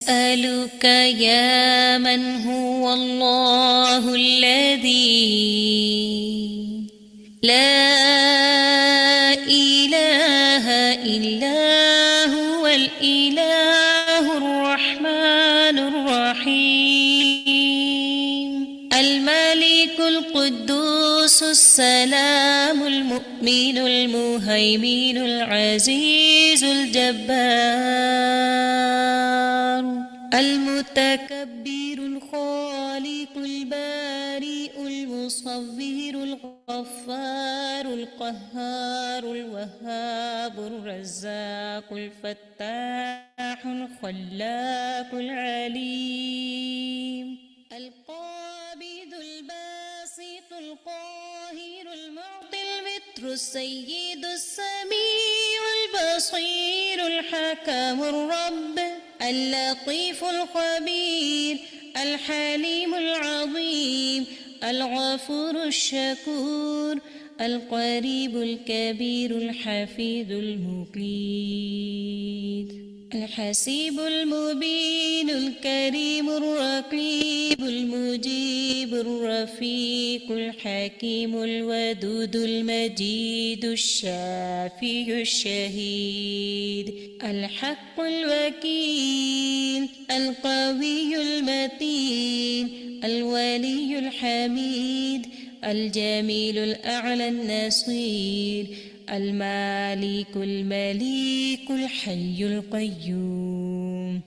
أسألك يا من هو الله الذي لا إله إلا هو الإله الرحمن الرحيم الملك القدوس السلام المؤمن المهيمن العزيز الجبار المتكبر الخالق البارئ المصور الغفار القهار الوهاب الرزاق الفتاح الخلاق العليم القابض الباسط القاهر المعطي المتر السيد السميع البصير الحكم الرب اللطيف الخبير الحليم العظيم الغفور الشكور القريب الكبير الحفيظ المقيت الحسيب المبين الكريم الرقيب المجيب الرفيق الحكيم الودود المجيد الشافي الشهيد الحق الوكيل القوي المتين الولي الحميد الجميل الأعلى النصير المالك المليك الحي القيوم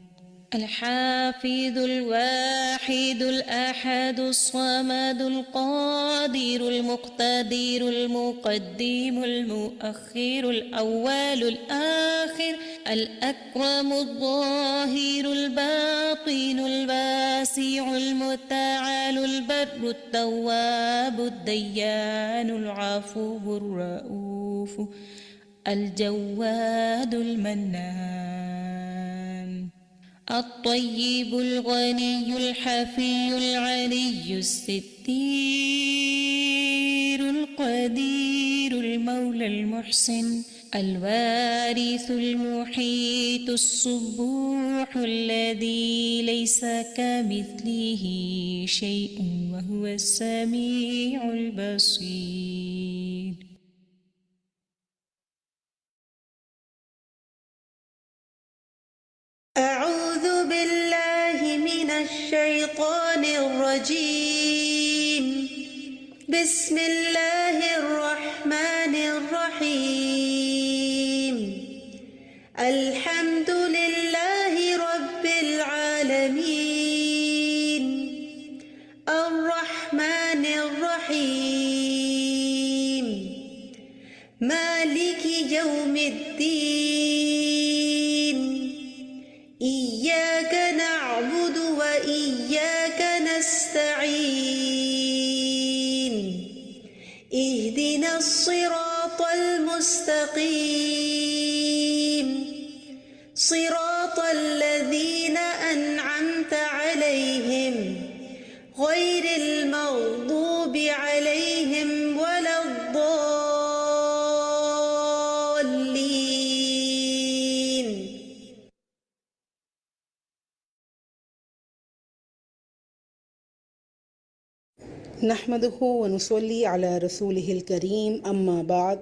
الحافظ الواحد الأحد الصمد القادر المقتدر المقدم المؤخر الأول الآخر الأكرم الظاهر الباطن الواسع المتعال البر التواب الديان العفو الرؤوف الجواد المنان الطيب الغني الحفي العلي الستير القدير المولى المحسن الوارث المحيط الصبوح الذي ليس كمثله شيء وهو السميع البصير. أعوذ بالله من الشيطان الرجيم. بسم الله الرحمن الرحيم. الحمد لله رب العالمين الرحمن الرحيم مالك يوم الدين إياك نعبد وإياك نستعين اهدنا الصراط المستقيم صراط الذين أنعمت عليهم غير المغضوب عليهم ولا الضالين. نحمده ونصلي على رسوله الكريم أما بعد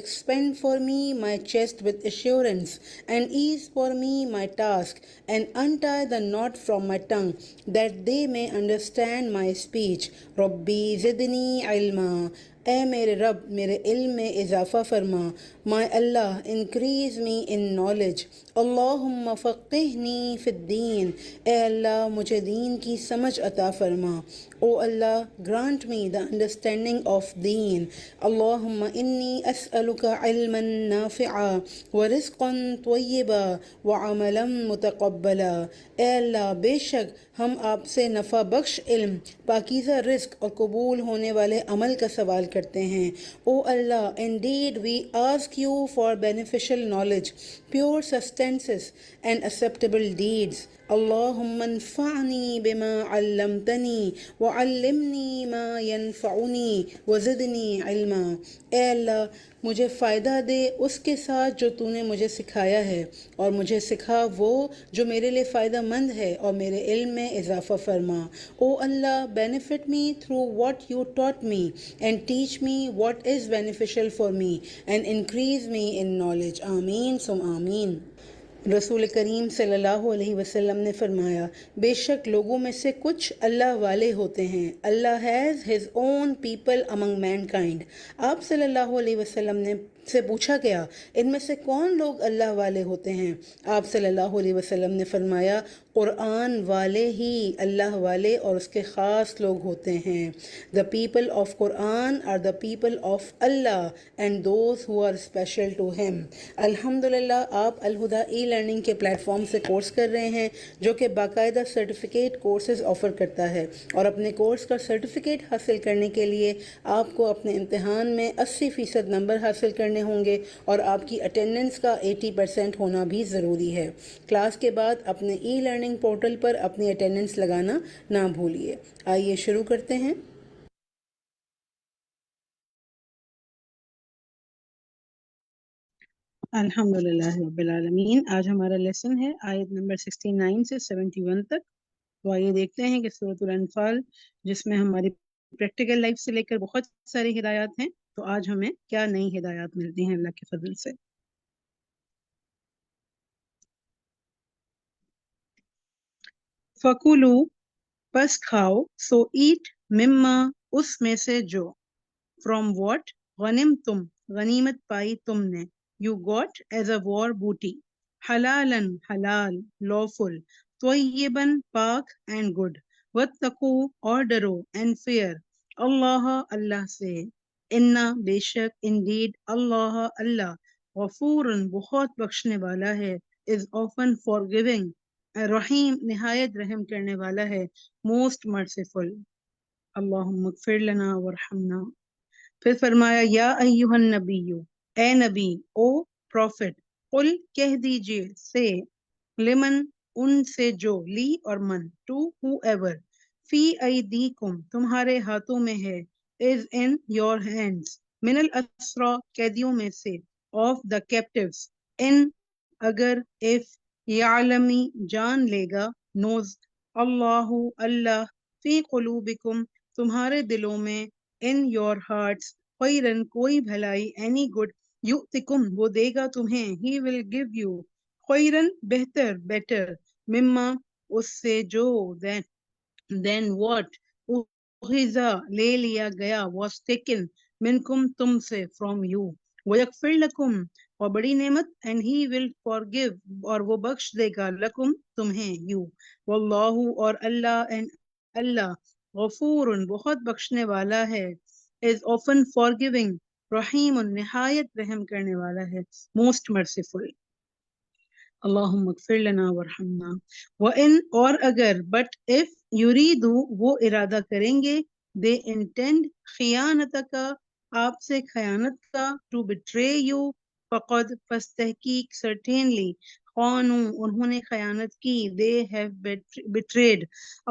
expand for me my chest with assurance and ease for me my task and untie the knot from my tongue that they may understand my speech. Rabbi zidni ilma. اے میرے رب میرے علم میں اضافہ فرما. My Allah, increase me in knowledge. اللہم فقہنی فی الدین. اے اللہ مجھے دین کی سمجھ عطا فرما. او اللہ grant me the understanding of دین. اللہم انی اسألک علما نافعا ورزقا طیبا وعملا متقبلا. اے اللہ بے شک ہم آپ سے نفع بخش علم، پاکیزہ رزق اور قبول ہونے والے عمل کا سوال کرتے ہیں. او اللہ indeed we ask you for beneficial knowledge, pure sustenance and acceptable deeds. اللہم انفعنی بما علمتنی وعلمنی ما ینفعنی وزدنی علما. اے اللہ مجھے فائدہ دے اس کے ساتھ جو تو نے مجھے سکھایا ہے، اور مجھے سکھا وہ جو میرے لیے فائدہ مند ہے، اور میرے علم میں اضافہ فرما. او اللہ benefit me through what you taught me and teach me what is beneficial for me and increase me in knowledge. آمین ثم آمین. رسول کریم صلی اللہ علیہ وسلم نے فرمایا بے شک لوگوں میں سے کچھ اللہ والے ہوتے ہیں. Allah has his own people among mankind. آپ صلی اللہ علیہ وسلم نے سے پوچھا گیا ان میں سے کون لوگ اللہ والے ہوتے ہیں؟ آپ صلی اللہ علیہ وسلم نے فرمایا قرآن والے ہی اللہ والے اور اس کے خاص لوگ ہوتے ہیں. The people of Quran are the people of Allah and those who are special to him. الحمدللہ آپ الہدا ای لرننگ کے پلیٹ فارم سے کورس کر رہے ہیں جو کہ باقاعدہ سرٹیفکیٹ کورسز آفر کرتا ہے، اور اپنے کورس کا سرٹیفکیٹ حاصل کرنے کے لیے آپ کو اپنے امتحان میں 80% نمبر حاصل کرنے ہوں گے، اور آپ کی اٹینڈنس کا 80% ہونا بھی ضروری ہے. کلاس کے بعد اپنے ای لرننگ پورٹل پر اپنی اٹینڈنس لگانا نہ بھولیے. آئیے شروع کرتے ہیں. الحمدللہ رب العالمین. آج ہمارا لیسن ہے آیت نمبر 69 سے 71 تک. تو آئیے دیکھتے ہیں کہ سورۃ الانفال جس میں ہماری پریکٹیکل لائف سے لے کر بہت ساری ہدایات ہیں، تو آج ہمیں کیا نئی ہدایات ملتی ہیں اللہ کے فضل سے. فَكُلُوا پس کھاؤ، سو ایٹ مما اس میں سے جو، فرام واٹ غنم تم غنیمت پائی تم نے، یو گوٹ ایز اے وار بوٹی، حلالن حلال لawful، طیبن پاک اینڈ گڈ، واتقو اور ڈرو اینڈ فیئر، اللہ اللہ سے، انا بے شک انڈیڈ اللہ اللہ، غفورن بہت بخشنے والا ہے، از often forgiving، رحیم نہایت رحم کرنے والا ہے، موسٹ مرسیفل. اللہم اغفر لنا ورحمنا. پھر فرمایا یا ایہا النبی، اے نبی، او پروفٹ، قل کہہ دیجئے، سے، لمن ان سے جو، لی اور من، ٹو ہو ایور، فی ایدیکم تمہارے ہاتھوں میں ہے، از ان یور ہینڈز، من الاسرا قیدیوں میں سے، آف دا کیپٹیوز، ان اگر، اف یعلمی جان لے گا، نوز اللہ اللہ، فی قلوبکم تمہارے دلوں میں، ان یور ہارٹس، خیرن کوئی بھلائی، اینی گڈ، یؤتکم وہ دے گا تمہیں، ہی ول گیو یو، خیرن بہتر، بیٹر، مما اس سے جو، then what اخذا لے لیا گیا، was taken منکم تم سے، from you، وَيَغْفِرْ لَكُمْ اور بڑی نعمت، and he will forgive اور وہ بخش دے گا، لکم تمہیں، you، واللہ اور اللہ، and اللہ، غفور بہت بخشنے والا ہے، is often forgiving، رحیم نہایت رحم کرنے والا ہے، most merciful. اللہم اغفر لنا ورحمنا. وَإِنْ اور اگر، بٹ if یریدو وہ ارادہ کریں گے، they intend خیانتک آپ سے خیانت کا، to betray you فقد پس تحقیق certainly خانوا انہوں نے خیانت کی، they have betrayed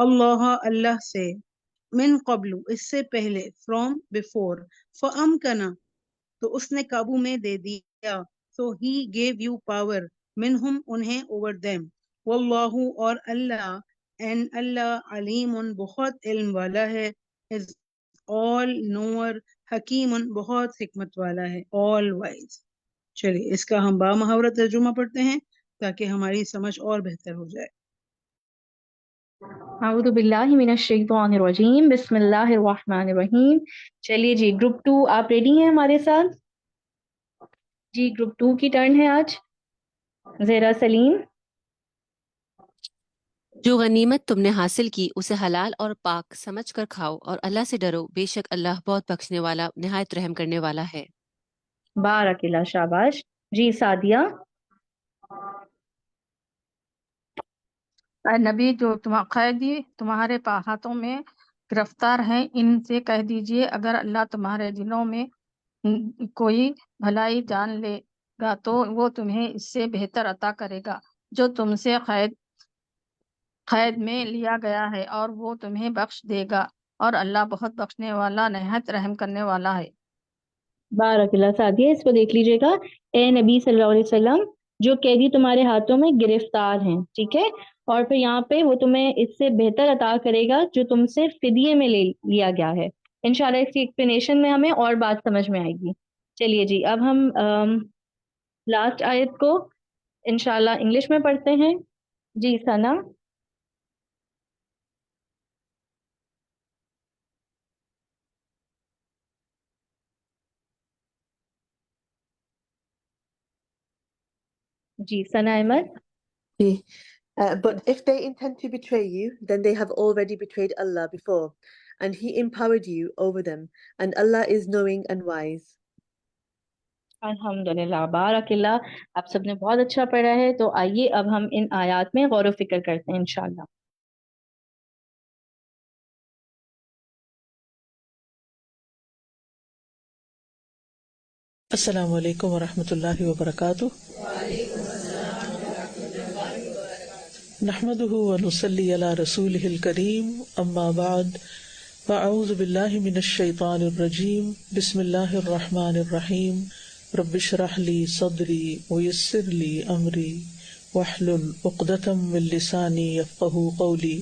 اللہ اللہ سے، من قبل اس سے پہلے، from before، فَأَمْكَنَ تو اس نے قابو میں دے دیا، so he gave you power، منہم انہیں، over them، واللہ اور اللہ، and اللہ علیم بہت علم والا ہے، is all knower، حکیم بہت حکمت والا ہے، all wise. چلیے اس کا ہم با محاورہ ترجمہ پڑھتے ہیں تاکہ ہماری سمجھ اور بہتر ہو جائے. اعوذ باللہ من الشیطان الرجیم، بسم اللہ الرحمن الرحیم۔ چلیے جی، گروپ 2 آپ ریڈی ہیں ہمارے ساتھ؟ جی گروپ 2 کی ٹرن ہے آج۔ زہرا سلیم۔ جو غنیمت تم نے حاصل کی اسے حلال اور پاک سمجھ کر کھاؤ اور اللہ سے ڈرو، بے شک اللہ بہت بخشنے والا نہایت رحم کرنے والا ہے۔ بارک اللہ، شاباش۔ جی سعدیہ۔ اے نبی، جو قیدی تمہارے ہاتھوں میں گرفتار ہیں، ان سے کہہ دیجئے اگر اللہ تمہارے دلوں میں کوئی بھلائی جان لے گا تو وہ تمہیں اس سے بہتر عطا کرے گا جو تم سے قید میں لیا گیا ہے، اور وہ تمہیں بخش دے گا، اور اللہ بہت بخشنے والا نہایت رحم کرنے والا ہے۔ بارک اللہ۔ سعدیہ اس کو دیکھ لیجیے گا۔ اے نبی صلی اللہ علیہ وسلم، جو قیدی تمہارے ہاتھوں میں گرفتار ہیں، ٹھیک ہے، اور پھر یہاں پہ وہ تمہیں اس سے بہتر عطا کرے گا جو تم سے فدیے میں لیا گیا ہے۔ انشاءاللہ اس کی ایکسپلینیشن میں ہمیں اور بات سمجھ میں آئے گی۔ چلیے جی، اب ہم لاسٹ آیت کو انشاءاللہ انگلش میں پڑھتے ہیں۔ جی ثنا۔ جی ثنا Ahmad. But if they intend to betray you, then they have already betrayed Allah before, and He empowered you over them, and Allah is knowing and wise. الحمدللہ، بارک اللہ۔ آپ سب نے بہت اچھا پڑھا ہے، تو آئیے اب ہم ان آیات میں غور و فکر کرتے ہیں انشاءاللہ۔ السلام علیکم ورحمۃ اللہ وبرکاتہ۔ نحمده ونصلي على رسوله الكريم، اما بعد، فاعوذ باللہ من الشیطان الرجیم، بسم اللہ الرحمن الرحیم، رب اشرح لي صدری ويسر لي امری واحلل عقدۃ من لسانی یفقهوا قولی۔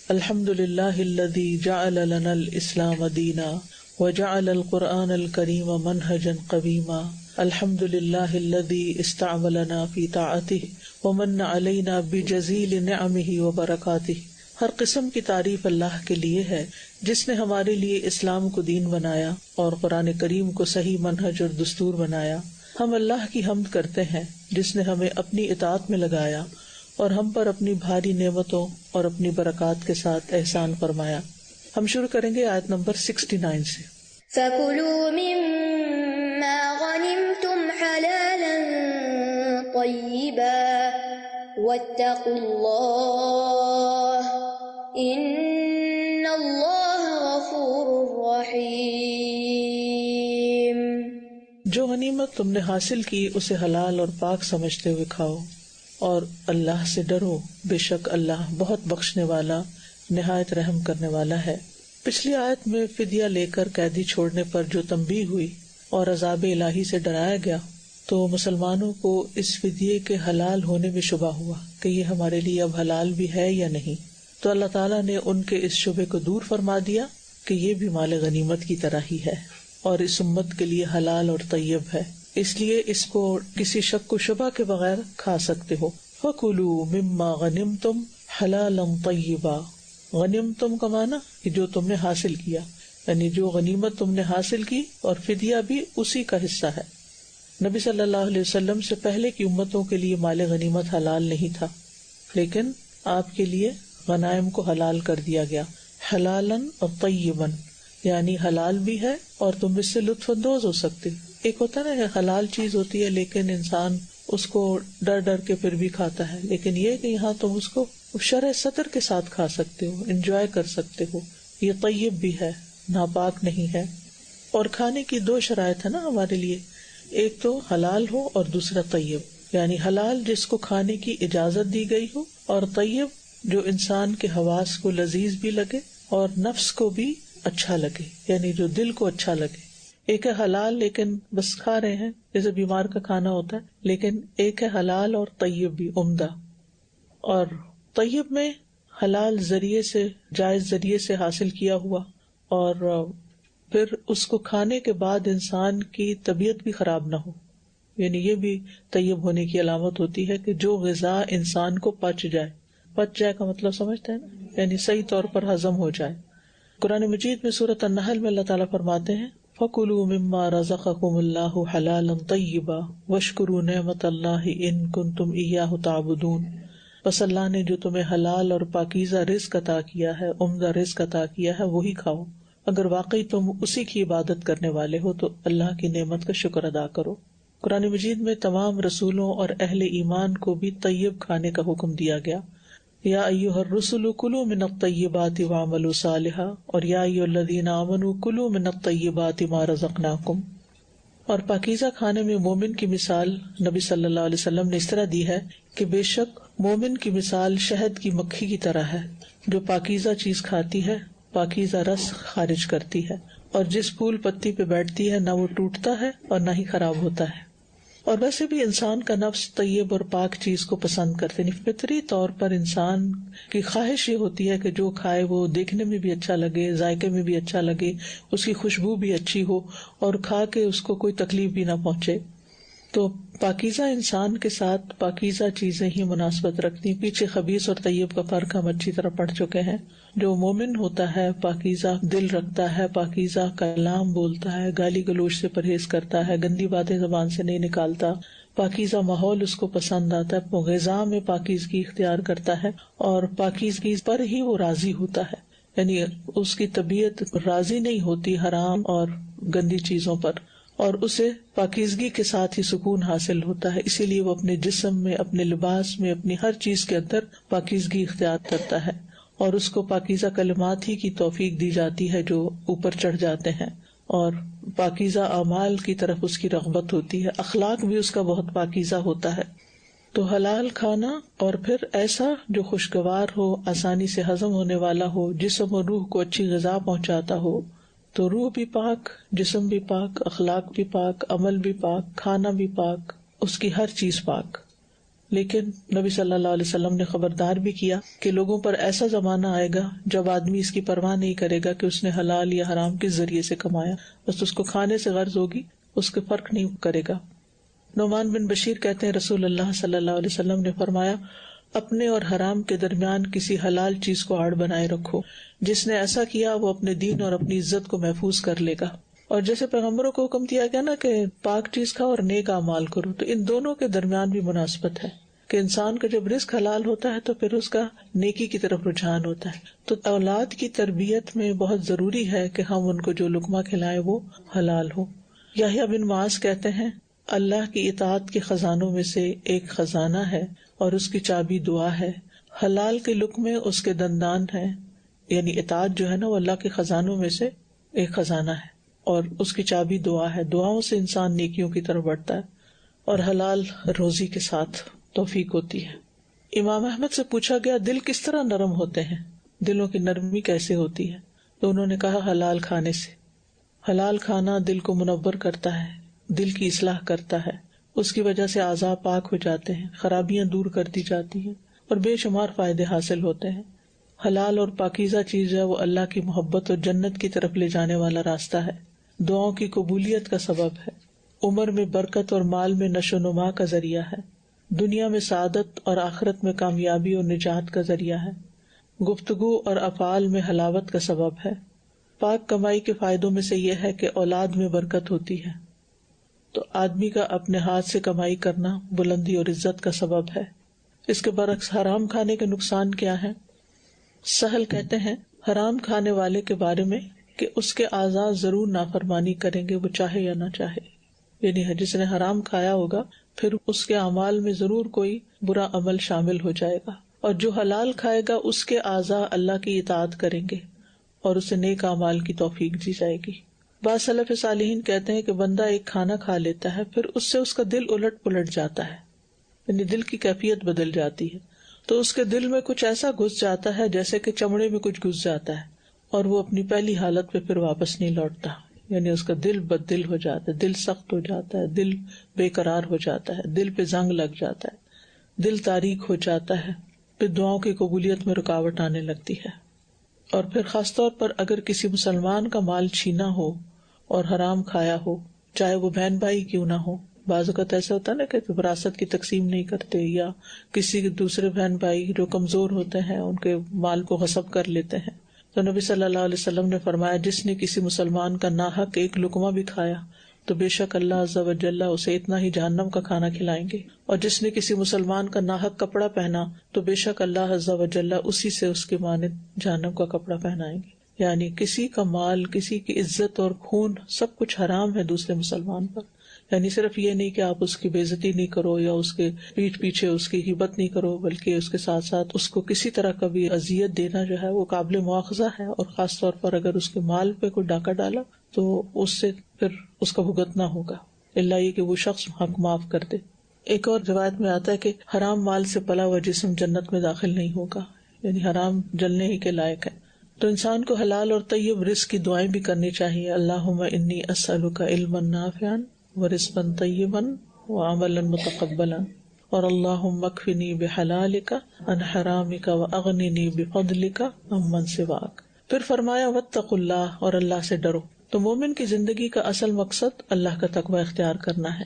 الحمد للہ الذی جعل لنا الاسلام دینا وجعل القرآن الکریم منہجا قویما۔ الحمد للہ الذی استعملنا فی طاعته ومن علینا بجزیل نعمہ وبرکاتہ۔ ہر قسم کی تعریف اللہ کے لیے ہے جس نے ہمارے لیے اسلام کو دین بنایا اور قرآن کریم کو صحیح منہج اور دستور بنایا۔ ہم اللہ کی حمد کرتے ہیں جس نے ہمیں اپنی اطاعت میں لگایا اور ہم پر اپنی بھاری نعمتوں اور اپنی برکات کے ساتھ احسان فرمایا۔ ہم شروع کریں گے آیت نمبر 69 سے۔ فَكُلُوا مِمَّا غَنِمْتُمْ حَلَالًا طَيِّبًا وَاتَّقُوا اللَّهَ إِنَّ اللَّهَ غَفُورٌ رَّحِيمٌ۔ جو غنیمت تم نے حاصل کی اسے حلال اور پاک سمجھتے ہوئے کھاؤ اور اللہ سے ڈرو، بے شک اللہ بہت بخشنے والا نہایت رحم کرنے والا ہے۔ پچھلی آیت میں فدیہ لے کر قیدی چھوڑنے پر جو تنبیہ ہوئی اور عذاب الہی سے ڈرایا گیا، تو مسلمانوں کو اس فدیے کے حلال ہونے میں شبہ ہوا کہ یہ ہمارے لیے اب حلال بھی ہے یا نہیں۔ تو اللہ تعالیٰ نے ان کے اس شبے کو دور فرما دیا کہ یہ بھی مال غنیمت کی طرح ہی ہے اور اس امت کے لیے حلال اور طیب ہے، اس لیے اس کو کسی شک و شبہ کے بغیر کھا سکتے ہو۔ فَكُلُوا مِمَّا غَنِمْتُمْ حَلَالًا طَيِّبًا۔ غنیمتم کا معنی کہ جو تم نے حاصل کیا، یعنی جو غنیمت تم نے حاصل کی، اور فدیہ بھی اسی کا حصہ ہے۔ نبی صلی اللہ علیہ وسلم سے پہلے کی امتوں کے لیے مال غنیمت حلال نہیں تھا، لیکن آپ کے لیے غنائم کو حلال کر دیا گیا، حلالن اور طیبن، یعنی حلال بھی ہے اور تم اس سے لطف اندوز ہو سکتے۔ ایک ہوتا ہے نا حلال چیز ہوتی ہے لیکن انسان اس کو ڈر ڈر کے پھر بھی کھاتا ہے، لیکن یہ کہ یہاں تم اس کو شرح صدر کے ساتھ کھا سکتے ہو، انجوائے کر سکتے ہو، یہ طیب بھی ہے، ناپاک نہیں ہے۔ اور کھانے کی دو شرائط ہے نا ہمارے لیے، ایک تو حلال ہو اور دوسرا طیب، یعنی حلال جس کو کھانے کی اجازت دی گئی ہو، اور طیب جو انسان کے حواس کو لذیذ بھی لگے اور نفس کو بھی اچھا لگے، یعنی جو دل کو اچھا لگے۔ ایک ہے حلال لیکن بس کھا رہے ہیں جیسے بیمار کا کھانا ہوتا ہے، لیکن ایک ہے حلال اور طیب بھی عمدہ۔ اور طیب میں حلال ذریعے سے، جائز ذریعے سے حاصل کیا ہوا، اور پھر اس کو کھانے کے بعد انسان کی طبیعت بھی خراب نہ ہو، یعنی یہ بھی طیب ہونے کی علامت ہوتی ہے کہ جو غذا انسان کو پچ جائے، پچ جائے کا مطلب سمجھتے ہیں نا، یعنی صحیح طور پر ہضم ہو جائے۔ قرآن مجید میں سورۃ النحل میں اللہ تعالیٰ فرماتے ہیں فَكُلُوا مِمَّا رَزَقَكُمُ اللَّهُ حَلَالًا طَيِّبًا وَاشْكُرُوا نِعْمَةَ اللَّهِ إِن كُنتُمْ إِيَّاهُ تَعْبُدُونَ۔ بس اللہ نے جو تمہیں حلال اور پاکیزہ رزق عطا کیا ہے، عمدہ رزق عطا کیا ہے، وہی کھاؤ۔ اگر واقعی تم اسی کی عبادت کرنے والے ہو تو اللہ کی نعمت کا شکر ادا کرو۔ قرآن مجید میں تمام رسولوں اور اہل ایمان کو بھی طیب کھانے کا حکم دیا گیا۔ یا ایھا الرسل کلوا من الطیبات واعملوا صالحا، اور یا ایھا الذین آمنوا کلوا من الطیبات ما رزقناکم۔ اور پاکیزہ کھانے میں مومن کی مثال نبی صلی اللہ علیہ وسلم نے اس طرح دی ہے کہ بے شک مومن کی مثال شہد کی مکھی کی طرح ہے، جو پاکیزہ چیز کھاتی ہے، پاکیزہ رس خارج کرتی ہے، اور جس پھول پتی پہ بیٹھتی ہے نہ وہ ٹوٹتا ہے اور نہ ہی خراب ہوتا ہے۔ اور ویسے بھی انسان کا نفس طیب اور پاک چیز کو پسند کرتے ہیں، فطری طور پر انسان کی خواہش یہ ہوتی ہے کہ جو کھائے وہ دیکھنے میں بھی اچھا لگے، ذائقے میں بھی اچھا لگے، اس کی خوشبو بھی اچھی ہو، اور کھا کے اس کو کوئی تکلیف بھی نہ پہنچے۔ تو پاکیزہ انسان کے ساتھ پاکیزہ چیزیں ہی مناسبت رکھتی ہیں۔ پیچھے خبیث اور طیب کا فرق ہم اچھی طرح پڑھ چکے ہیں۔ جو مومن ہوتا ہے پاکیزہ دل رکھتا ہے، پاکیزہ کلام بولتا ہے، گالی گلوچ سے پرہیز کرتا ہے، گندی باتیں زبان سے نہیں نکالتا، پاکیزہ ماحول اس کو پسند آتا ہے، غذا میں پاکیزگی اختیار کرتا ہے، اور پاکیزگی پر ہی وہ راضی ہوتا ہے، یعنی اس کی طبیعت راضی نہیں ہوتی حرام اور گندی چیزوں پر، اور اسے پاکیزگی کے ساتھ ہی سکون حاصل ہوتا ہے۔ اسی لیے وہ اپنے جسم میں، اپنے لباس میں، اپنی ہر چیز کے اندر پاکیزگی اختیار کرتا ہے، اور اس کو پاکیزہ کلمات ہی کی توفیق دی جاتی ہے جو اوپر چڑھ جاتے ہیں، اور پاکیزہ اعمال کی طرف اس کی رغبت ہوتی ہے، اخلاق بھی اس کا بہت پاکیزہ ہوتا ہے۔ تو حلال کھانا، اور پھر ایسا جو خوشگوار ہو، آسانی سے ہضم ہونے والا ہو، جسم اور روح کو اچھی غذا پہنچاتا ہو، تو روح بھی پاک، جسم بھی پاک، اخلاق بھی پاک، عمل بھی پاک، کھانا بھی پاک، اس کی ہر چیز پاک۔ لیکن نبی صلی اللہ علیہ وسلم نے خبردار بھی کیا کہ لوگوں پر ایسا زمانہ آئے گا جب آدمی اس کی پرواہ نہیں کرے گا کہ اس نے حلال یا حرام کس ذریعے سے کمایا، بس اس کو کھانے سے غرض ہوگی، اس کے فرق نہیں کرے گا۔ نعمان بن بشیر کہتے ہیں رسول اللہ صلی اللہ علیہ وسلم نے فرمایا اپنے اور حرام کے درمیان کسی حلال چیز کو آڑ بنائے رکھو، جس نے ایسا کیا وہ اپنے دین اور اپنی عزت کو محفوظ کر لے گا۔ اور جیسے پیغمبروں کو حکم دیا گیا نا کہ پاک چیز کھاؤ اور نیک اعمال کرو، تو ان دونوں کے درمیان بھی مناسبت ہے کہ انسان کا جب رزق حلال ہوتا ہے تو پھر اس کا نیکی کی طرف رجحان ہوتا ہے۔ تو اولاد کی تربیت میں بہت ضروری ہے کہ ہم ان کو جو لقمہ کھلائیں وہ حلال ہو۔ یحییٰ بن معاذ کہتے ہیں اللہ کی اطاعت کے خزانوں میں سے ایک خزانہ ہے اور اس کی چابی دعا ہے، حلال کے لقمے اس کے دندان ہیں، یعنی اطاعت جو ہے نا وہ اللہ کے خزانوں میں سے ایک خزانہ ہے، اور اس کی چابی دعا ہے، دعاؤں سے انسان نیکیوں کی طرف بڑھتا ہے، اور حلال روزی کے ساتھ توفیق ہوتی ہے۔ امام احمد سے پوچھا گیا دل کس طرح نرم ہوتے ہیں، دلوں کی نرمی کیسے ہوتی ہے، تو انہوں نے کہا حلال کھانے سے۔ حلال کھانا دل کو منور کرتا ہے، دل کی اصلاح کرتا ہے، اس کی وجہ سے اعضاء پاک ہو جاتے ہیں، خرابیاں دور کر دی جاتی ہیں، اور بے شمار فائدے حاصل ہوتے ہیں۔ حلال اور پاکیزہ چیز ہے وہ اللہ کی محبت اور جنت کی طرف لے جانے والا راستہ ہے، دعاؤں کی قبولیت کا سبب ہے، عمر میں برکت اور مال میں نشو و نما کا ذریعہ ہے، دنیا میں سعادت اور آخرت میں کامیابی اور نجات کا ذریعہ ہے، گفتگو اور افعال میں حلاوت کا سبب ہے۔ پاک کمائی کے فائدوں میں سے یہ ہے کہ اولاد میں برکت ہوتی ہے، تو آدمی کا اپنے ہاتھ سے کمائی کرنا بلندی اور عزت کا سبب ہے۔ اس کے برعکس حرام کھانے کے نقصان کیا ہیں؟ سہل کہتے ہیں حرام کھانے والے کے بارے میں کہ اس کے اعضاء ضرور نافرمانی کریں گے، وہ چاہے یا نہ چاہے، یعنی جس نے حرام کھایا ہوگا پھر اس کے اعمال میں ضرور کوئی برا عمل شامل ہو جائے گا، اور جو حلال کھائے گا اس کے اعضاء اللہ کی اطاعت کریں گے اور اسے نیک اعمال کی توفیق دی جائے گی۔ بعض سلف صالحین کہتے ہیں کہ بندہ ایک کھانا کھا لیتا ہے پھر اس سے اس کا دل الٹ پلٹ جاتا ہے، یعنی دل کی کیفیت بدل جاتی ہے، تو اس کے دل میں کچھ ایسا گھس جاتا ہے جیسے کہ چمڑے میں کچھ گھس جاتا ہے، اور وہ اپنی پہلی حالت پہ پھر واپس نہیں لوٹتا، یعنی اس کا دل بد دل ہو جاتا ہے، دل سخت ہو جاتا ہے، دل بے قرار ہو جاتا ہے، دل پہ زنگ لگ جاتا ہے، دل تاریک ہو جاتا ہے، پھر دعاؤں کی قبولیت میں رکاوٹ آنے لگتی ہے۔ اور پھر خاص طور پر اگر کسی مسلمان کا مال چھینا ہو اور حرام کھایا ہو، چاہے وہ بہن بھائی کیوں نہ ہو، بعض اوقات ایسا ہوتا ہے نا کہ وراثت کی تقسیم نہیں کرتے، یا کسی دوسرے بہن بھائی جو کمزور ہوتے ہیں ان کے مال کو غصب کر لیتے ہیں. تو نبی صلی اللہ علیہ وسلم نے فرمایا جس نے کسی مسلمان کا ناحق ایک لقمہ بھی کھایا تو بے شک اللہ عز و جل اسے اتنا ہی جہنم کا کھانا کھلائیں گے، اور جس نے کسی مسلمان کا ناحق کپڑا پہنا تو بے شک اللہ عز و جل اسی سے اس کے مانند جہنم کا کپڑا پہنائیں گے. یعنی کسی کا مال، کسی کی عزت اور خون سب کچھ حرام ہے دوسرے مسلمان پر. یعنی صرف یہ نہیں کہ آپ اس کی بے عزتی نہیں کرو یا اس کے پیٹھ پیچھے اس کی غیبت نہیں کرو، بلکہ اس کے ساتھ ساتھ اس کو کسی طرح کا بھی اذیت دینا جو ہے وہ قابل مواخذہ ہے. اور خاص طور پر اگر اس کے مال پہ کوئی ڈاکہ ڈالا تو اس سے پھر اس کا بھگتنا ہوگا، اللہ یہ کہ وہ شخص حق معاف کر دے. ایک اور روایت میں آتا ہے کہ حرام مال سے پلا ہوا جسم جنت میں داخل نہیں ہوگا، یعنی حرام جلنے ہی کے لائق ہے. تو انسان کو حلال اور طیب رزق کی دعائیں بھی کرنی چاہیے. اللہم انی اسألک علما نافعا ورزقا طیبا وعملا متقبلا، اور اللہم اکفنی بحلالک عن حرامک واغننی بفضلک عمن سواک. پھر فرمایا واتقوا اللہ، اور اللہ سے ڈرو. تو مومن کی زندگی کا اصل مقصد اللہ کا تقوی اختیار کرنا ہے.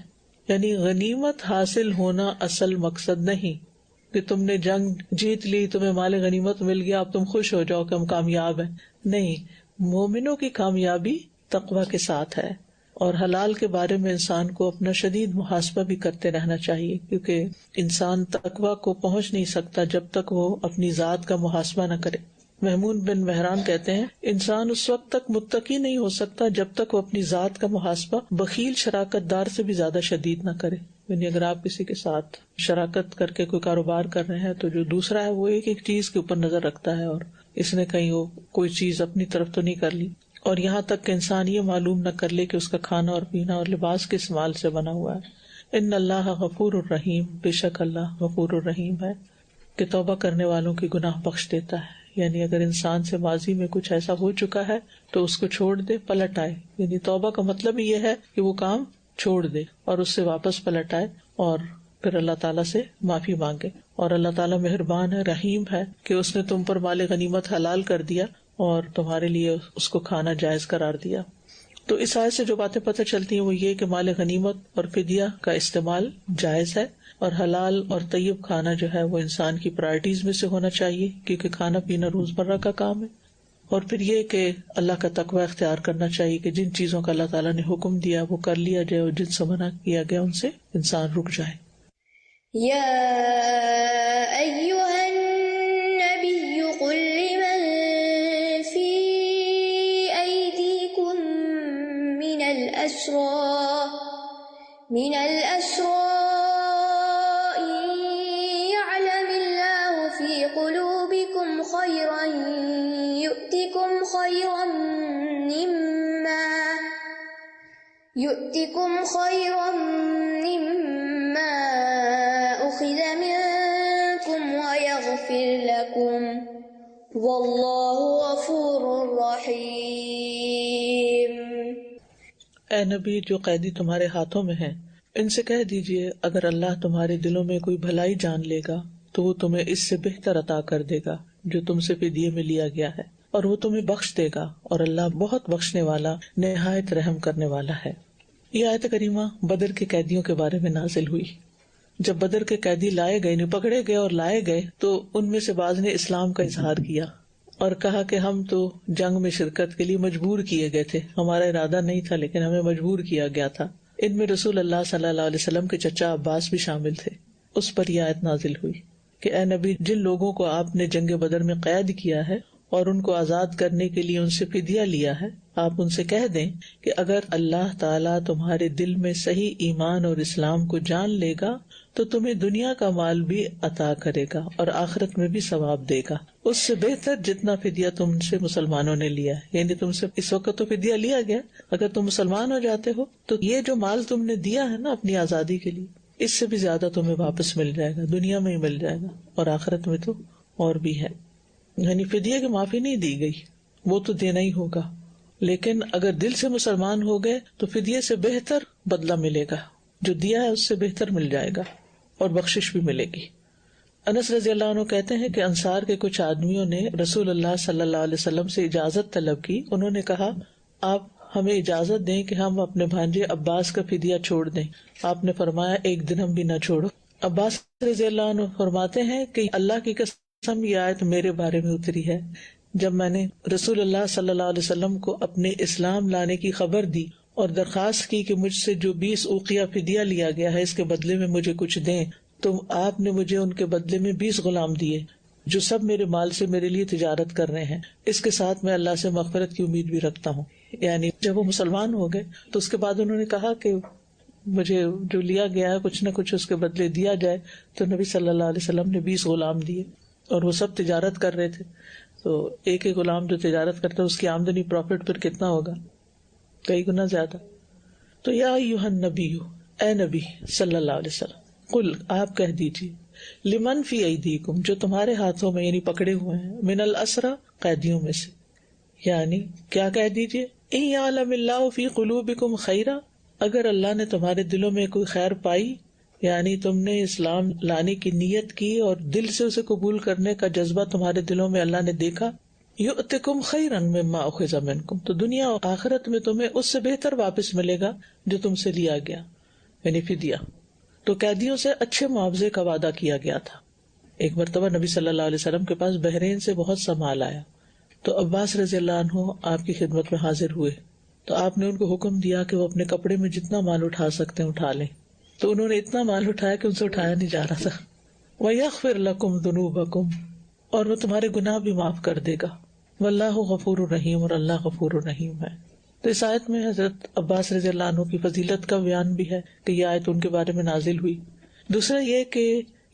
یعنی غنیمت حاصل ہونا اصل مقصد نہیں کہ تم نے جنگ جیت لی، تمہیں مال غنیمت مل گیا، اب تم خوش ہو جاؤ کہ ہم کامیاب ہیں. نہیں، مومنوں کی کامیابی تقوی کے ساتھ ہے. اور حلال کے بارے میں انسان کو اپنا شدید محاسبہ بھی کرتے رہنا چاہیے، کیونکہ انسان تقوی کو پہنچ نہیں سکتا جب تک وہ اپنی ذات کا محاسبہ نہ کرے. محمود بن مہران کہتے ہیں انسان اس وقت تک متقی نہیں ہو سکتا جب تک وہ اپنی ذات کا محاسبہ بخیل شراکت دار سے بھی زیادہ شدید نہ کرے. یعنی اگر آپ کسی کے ساتھ شراکت کر کے کوئی کاروبار کر رہے ہیں تو جو دوسرا ہے وہ ایک ایک چیز کے اوپر نظر رکھتا ہے، اور اس نے کہیں وہ کوئی چیز اپنی طرف تو نہیں کر لی، اور یہاں تک کہ انسان یہ معلوم نہ کر لے کہ اس کا کھانا اور پینا اور لباس کس مال سے بنا ہوا ہے. ان اللہ غفور الرحیم، بے شک اللہ غفور الرحیم ہے کہ توبہ کرنے والوں کی گناہ بخش دیتا ہے. یعنی اگر انسان سے ماضی میں کچھ ایسا ہو چکا ہے تو اس کو چھوڑ دے، پلٹ آئے. یعنی توبہ کا مطلب ہی یہ ہے کہ وہ کام چھوڑ دے اور اس سے واپس پلٹ آئے اور پھر اللہ تعالیٰ سے معافی مانگے. اور اللہ تعالیٰ مہربان ہے، رحیم ہے کہ اس نے تم پر مال غنیمت حلال کر دیا اور تمہارے لیے اس کو کھانا جائز قرار دیا. تو اس آیت سے جو باتیں پتہ چلتی ہیں وہ یہ کہ مال غنیمت اور فدیہ کا استعمال جائز ہے، اور حلال اور طیب کھانا جو ہے وہ انسان کی پرائرٹیز میں سے ہونا چاہیے، کیونکہ کھانا پینا روزمرہ کا کام ہے. اور پھر یہ کہ اللہ کا تقوی اختیار کرنا چاہیے کہ جن چیزوں کا اللہ تعالیٰ نے حکم دیا وہ کر لیا جائے، اور جن سے منع کیا گیا ان سے انسان رک جائے. یا ایھا النبی قل لمن فی ایدیکم من الاسری يؤتكم خيرا مما أخذ منكم ويغفر لكم والله غفور رحيم. اے نبی، جو قیدی تمہارے ہاتھوں میں ہیں ان سے کہہ دیجئے اگر اللہ تمہارے دلوں میں کوئی بھلائی جان لے گا تو وہ تمہیں اس سے بہتر عطا کر دے گا جو تم سے فدیے میں لیا گیا ہے، اور وہ تمہیں بخش دے گا، اور اللہ بہت بخشنے والا نہایت رحم کرنے والا ہے. یہ آیت کریمہ بدر کے قیدیوں کے بارے میں نازل ہوئی. جب بدر کے قیدی لائے گئے، پکڑے گئے اور لائے گئے تو ان میں سے بعض نے اسلام کا اظہار کیا اور کہا کہ ہم تو جنگ میں شرکت کے لیے مجبور کیے گئے تھے، ہمارا ارادہ نہیں تھا لیکن ہمیں مجبور کیا گیا تھا. ان میں رسول اللہ صلی اللہ علیہ وسلم کے چچا عباس بھی شامل تھے. اس پر یہ آیت نازل ہوئی کہ اے نبی، جن لوگوں کو آپ نے جنگ بدر میں قید کیا ہے اور ان کو آزاد کرنے کے لیے ان سے فدیہ لیا ہے، آپ ان سے کہہ دیں کہ اگر اللہ تعالیٰ تمہارے دل میں صحیح ایمان اور اسلام کو جان لے گا تو تمہیں دنیا کا مال بھی عطا کرے گا اور آخرت میں بھی ثواب دے گا، اس سے بہتر جتنا فدیہ تم سے مسلمانوں نے لیا ہے. یعنی تم سے اس وقت تو فدیہ لیا گیا، اگر تم مسلمان ہو جاتے ہو تو یہ جو مال تم نے دیا ہے نا اپنی آزادی کے لیے، اس سے بھی زیادہ تمہیں واپس مل جائے گا، دنیا میں ہی مل جائے گا اور آخرت میں تو اور بھی ہے. یعنی فدیہ کی معافی نہیں دی گئی، وہ تو دینا ہی ہوگا، لیکن اگر دل سے مسلمان ہو گئے تو فدیے سے بہتر بدلہ ملے گا، جو دیا ہے اس سے بہتر مل جائے گا اور بخشش بھی ملے گی. انس رضی اللہ عنہ کہتے ہیں کہ انصار کے کچھ آدمیوں نے رسول اللہ صلی اللہ علیہ وسلم سے اجازت طلب کی. انہوں نے کہا آپ ہمیں اجازت دیں کہ ہم اپنے بھانجے عباس کا فدیہ چھوڑ دیں. آپ نے فرمایا ایک دن ہم بھی نہ چھوڑو. عباس رضی اللہ عنہ فرماتے ہیں کہ اللہ کی قسم یہ آیت میرے بارے میں اتری ہے جب میں نے رسول اللہ صلی اللہ علیہ وسلم کو اپنے اسلام لانے کی خبر دی اور درخواست کی کہ مجھ سے جو 20 اوقیہ فدیہ لیا گیا ہے اس کے بدلے میں مجھے کچھ دیں، تو آپ نے مجھے ان کے بدلے میں 20 غلام دیے جو سب میرے مال سے میرے لیے تجارت کر رہے ہیں. اس کے ساتھ میں اللہ سے مغفرت کی امید بھی رکھتا ہوں. یعنی جب وہ مسلمان ہو گئے تو اس کے بعد انہوں نے کہا کہ مجھے جو لیا گیا ہے کچھ نہ کچھ اس کے بدلے دیا جائے. تو نبی صلی اللہ علیہ وسلم نے 20 غلام دیے اور وہ سب تجارت کر رہے تھے. تو ایک ایک غلام جو تجارت کرتا ہے اس کی آمدنی پروفٹ پھر کتنا ہوگا؟ کئی گنا زیادہ. تو یا ایھا النبی، اے نبی صلی اللہ علیہ وسلم، قل آپ کہہ دیجیے، لمن فی ایدیکم جو تمہارے ہاتھوں میں یعنی پکڑے ہوئے ہیں، من الاسرى قیدیوں میں سے، یعنی کیا کہہ دیجیے، ان یعلم اللہ فی قلوبکم خیرا، اگر اللہ نے تمہارے دلوں میں کوئی خیر پائی، یعنی تم نے اسلام لانے کی نیت کی اور دل سے اسے قبول کرنے کا جذبہ تمہارے دلوں میں اللہ نے دیکھا، یؤتکم خیرا مما اخذ منکم، تو دنیا اور آخرت میں تمہیں اس سے بہتر واپس ملے گا جو تم سے لیا گیا، یعنی فدیہ. تو قیدیوں سے اچھے معاوضے کا وعدہ کیا گیا تھا. ایک مرتبہ نبی صلی اللہ علیہ وسلم کے پاس بحرین سے بہت سا مال آیا تو عباس رضی اللہ عنہ آپ کی خدمت میں حاضر ہوئے. تو آپ نے ان کو حکم دیا کہ وہ اپنے کپڑے میں جتنا مال اٹھا سکتے ہیں اٹھا لیں. تو انہوں نے اتنا مال اٹھایا کہ ان سے اٹھایا نہیں جا رہا تھا. وَيَغْفِرْ لَكُمْ ذُنُوبَكُمْ، اور وہ تمہارے گناہ بھی معاف کر دے گا. وَاللَّهُ غَفُورٌ رَحِيمٌ، اور اللہ غفور الرحیم ہے. تو اس آیت میں حضرت عباس رضی اللہ عنہ کی فضیلت کا بیان بھی ہے کہ یہ آیت ان کے بارے میں نازل ہوئی. دوسرا یہ کہ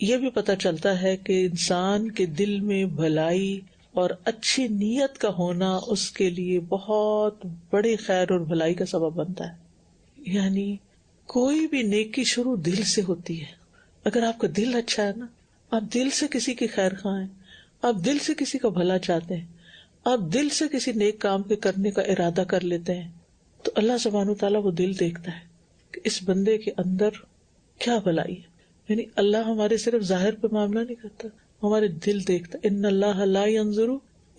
یہ بھی پتہ چلتا ہے کہ انسان کے دل میں بھلائی اور اچھی نیت کا ہونا اس کے لیے بہت بڑے خیر اور بھلائی کا سبب بنتا ہے. یعنی کوئی بھی نیکی شروع دل سے ہوتی ہے. اگر آپ کا دل اچھا ہے نا، آپ دل سے کسی کی خیر خواہ ہیں، آپ دل سے کسی کا بھلا چاہتے ہیں، آپ دل سے کسی نیک کام کے کرنے کا ارادہ کر لیتے ہیں، تو اللہ سبحانہ وتعالیٰ وہ دل دیکھتا ہے کہ اس بندے کے اندر کیا بھلائی ہے. یعنی اللہ ہمارے صرف ظاہر پہ معاملہ نہیں کرتا، ہمارے دل دیکھتا. ان اللہ لا ينظر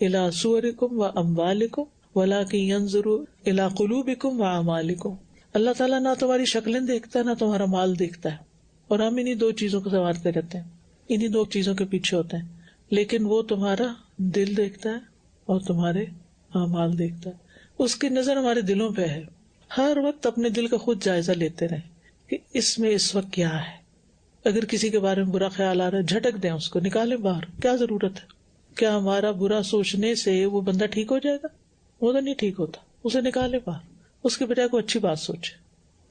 الى صورکم واموالکم ولکن ينظر الى قلوبکم واعمالکم. اللہ تعالیٰ نہ تمہاری شکلیں دیکھتا ہے نہ تمہارا مال دیکھتا ہے، اور ہم انہی دو چیزوں کو سنوارتے رہتے ہیں، انہی دو چیزوں کے پیچھے ہوتے ہیں. لیکن وہ تمہارا دل دیکھتا ہے اور تمہارے اعمال دیکھتا ہے. اس کی نظر ہمارے دلوں پہ ہے. ہر وقت اپنے دل کا خود جائزہ لیتے رہیں کہ اس میں اس وقت کیا ہے. اگر کسی کے بارے میں برا خیال آ رہا ہے جھٹک دیں، اس کو نکالیں باہر. کیا ضرورت ہے؟ کیا ہمارا برا سوچنے سے وہ بندہ ٹھیک ہو جائے گا؟ وہ تو نہیں ٹھیک ہوتا. اسے نکالیں باہر. اس کے بجائے کوئی اچھی بات سوچے.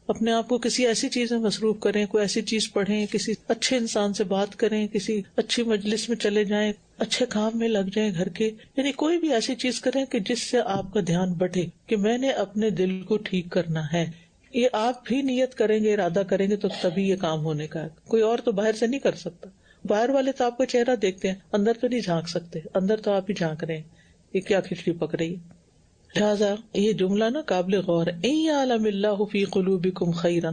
اپنے آپ کو کسی ایسی چیز میں مصروف کریں، کوئی ایسی چیز پڑھیں، کسی اچھے انسان سے بات کریں، کسی اچھی مجلس میں چلے جائیں، اچھے کام میں لگ جائیں گھر کے. یعنی کوئی بھی ایسی چیز کریں کہ جس سے آپ کا دھیان بٹے کہ میں نے اپنے دل کو ٹھیک کرنا ہے. یہ آپ بھی نیت کریں گے، ارادہ کریں گے تو تبھی یہ کام ہونے کا ہے. کوئی اور تو باہر سے نہیں کر سکتا. باہر والے تو آپ کا چہرہ دیکھتے ہیں، اندر تو نہیں جھانک سکتے. اندر تو آپ ہی جھانک رہے ہیں یہ کیا کھچڑی پک رہی ہے. لہٰذا یہ جملہ نا قابل غور ہے. ان یعلم اللہ فی قلوبکم خیرا،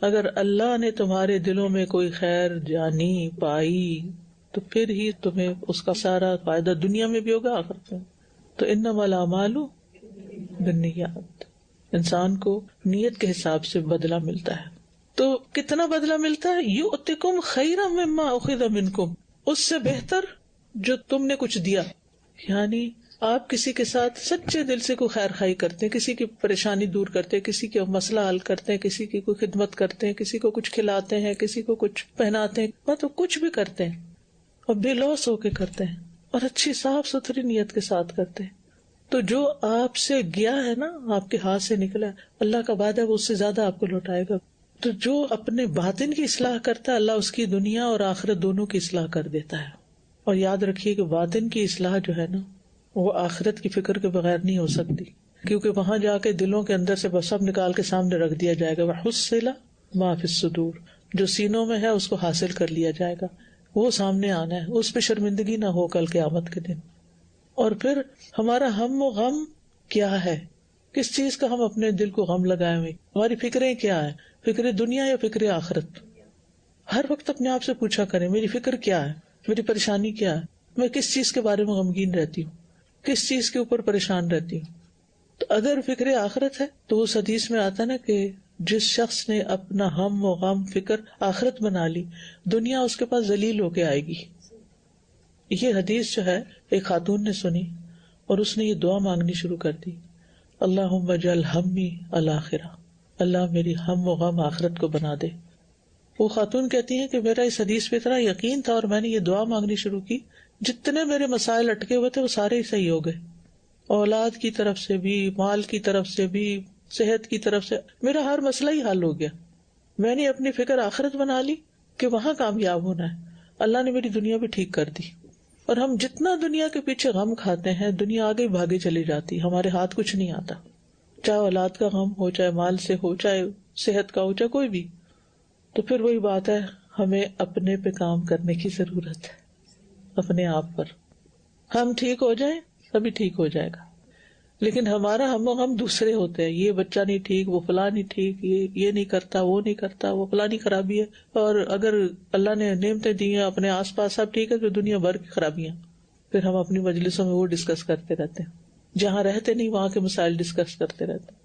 اگر اللہ نے تمہارے دلوں میں کوئی خیر جانی پائی تو پھر ہی تمہیں اس کا سارا فائدہ دنیا میں بھی ہوگا آخرت میں. تو انما الاعمال بالنیات، انسان کو نیت کے حساب سے بدلہ ملتا ہے. تو کتنا بدلہ ملتا ہے؟ یؤتکم خیرا مما اخذ منکم، اس سے بہتر جو تم نے کچھ دیا. یعنی آپ کسی کے ساتھ سچے دل سے کوئی خیر خواہی کرتے ہیں، کسی کی پریشانی دور کرتے ہیں، کسی کا مسئلہ حل کرتے ہیں، کسی کی کوئی خدمت کرتے ہیں، کسی کو کچھ کھلاتے ہیں، کسی کو کچھ پہناتے ہیں، مطلب کچھ بھی کرتے ہیں اور بے لوث ہو کے کرتے ہیں اور اچھی صاف ستھری نیت کے ساتھ کرتے ہیں. تو جو آپ سے گیا ہے نا، آپ کے ہاتھ سے نکلا ہے، اللہ کا وعدہ ہے وہ اس سے زیادہ آپ کو لوٹائے گا. تو جو اپنے باطن کی اصلاح کرتا ہے اللہ اس کی دنیا اور آخرت دونوں کی اصلاح کر دیتا ہے. اور یاد رکھیے کہ باطن کی اصلاح جو ہے نا وہ آخرت کی فکر کے بغیر نہیں ہو سکتی، کیونکہ وہاں جا کے دلوں کے اندر سے بس سب نکال کے سامنے رکھ دیا جائے گا. وَحُصِّلَ مَا فِي الصُّدُورِ، جو سینوں میں ہے اس کو حاصل کر لیا جائے گا، وہ سامنے آنا ہے، اس پہ شرمندگی نہ ہو کل قیامت کے دن. اور پھر ہمارا ہم و غم کیا ہے، کس چیز کا ہم اپنے دل کو غم لگائے ہوئے، ہماری فکریں کیا ہیں، فکر دنیا یا فکر آخرت. ہر وقت اپنے آپ سے پوچھا کریں میری فکر کیا ہے، میری پریشانی کیا ہے، میں کس چیز کے بارے میں غمگین رہتی ہوں، کس چیز کے اوپر پریشان رہتی ہوں. تو تو اگر فکر آخرت ہے تو اس حدیث میں آتا نا کہ جس شخص نے اپنا ہم و غم فکر آخرت بنا لی، دنیا اس کے پاس ذلیل ہو کے آئے گی. یہ حدیث جو ہے ایک خاتون نے سنی اور اس نے یہ دعا مانگنی شروع کر دی، اللہم اجعل ہمی الآخرہ، اللہ میری ہم و غم آخرت کو بنا دے. وہ خاتون کہتی ہیں کہ میرا اس حدیث پہ اتنا یقین تھا اور میں نے یہ دعا مانگنی شروع کی، جتنے میرے مسائل اٹکے ہوئے تھے وہ سارے ہی صحیح ہو گئے. اولاد کی طرف سے بھی، مال کی طرف سے بھی، صحت کی طرف سے، میرا ہر مسئلہ ہی حل ہو گیا. میں نے اپنی فکر آخرت بنا لی کہ وہاں کامیاب ہونا ہے، اللہ نے میری دنیا بھی ٹھیک کر دی. اور ہم جتنا دنیا کے پیچھے غم کھاتے ہیں، دنیا آگے بھاگے چلی جاتی، ہمارے ہاتھ کچھ نہیں آتا، چاہے اولاد کا غم ہو، چاہے مال سے ہو، چاہے صحت کا ہو، چاہے کوئی بھی. تو پھر وہی بات ہے، ہمیں اپنے پہ کام کرنے کی ضرورت ہے، اپنے آپ پر. ہم ٹھیک ہو جائیں تبھی ٹھیک ہو جائے گا. لیکن ہمارا ہم و غم دوسرے ہوتے ہیں، یہ بچہ نہیں ٹھیک، وہ فلاں نہیں ٹھیک، یہ نہیں کرتا، وہ نہیں کرتا، وہ فلانی خرابی ہے. اور اگر اللہ نے نعمتیں دی ہیں، اپنے آس پاس سب ٹھیک ہے، تو دنیا بھر کی خرابیاں. پھر ہم اپنی مجلسوں میں وہ ڈسکس کرتے رہتے ہیں، جہاں رہتے نہیں وہاں کے مسائل ڈسکس کرتے رہتے ہیں.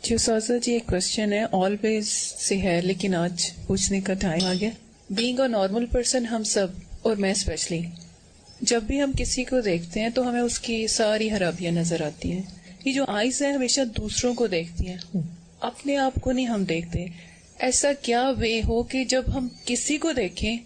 جی استاذہ جی، ایک کوشچن ہے، آلویز سے ہے لیکن آج پوچھنے کا ٹائم آ گیا. بینگ اے نارمل پرسن، ہم سب اور میں اسپیشلی، جب بھی ہم کسی کو دیکھتے ہیں تو ہمیں اس کی ساری خرابیاں نظر آتی ہیں. یہ جو آئیز ہیں ہمیشہ دوسروں کو دیکھتی ہیں، اپنے آپ کو نہیں ہم دیکھتے. ایسا کیا وے ہو کہ جب ہم کسی کو دیکھیں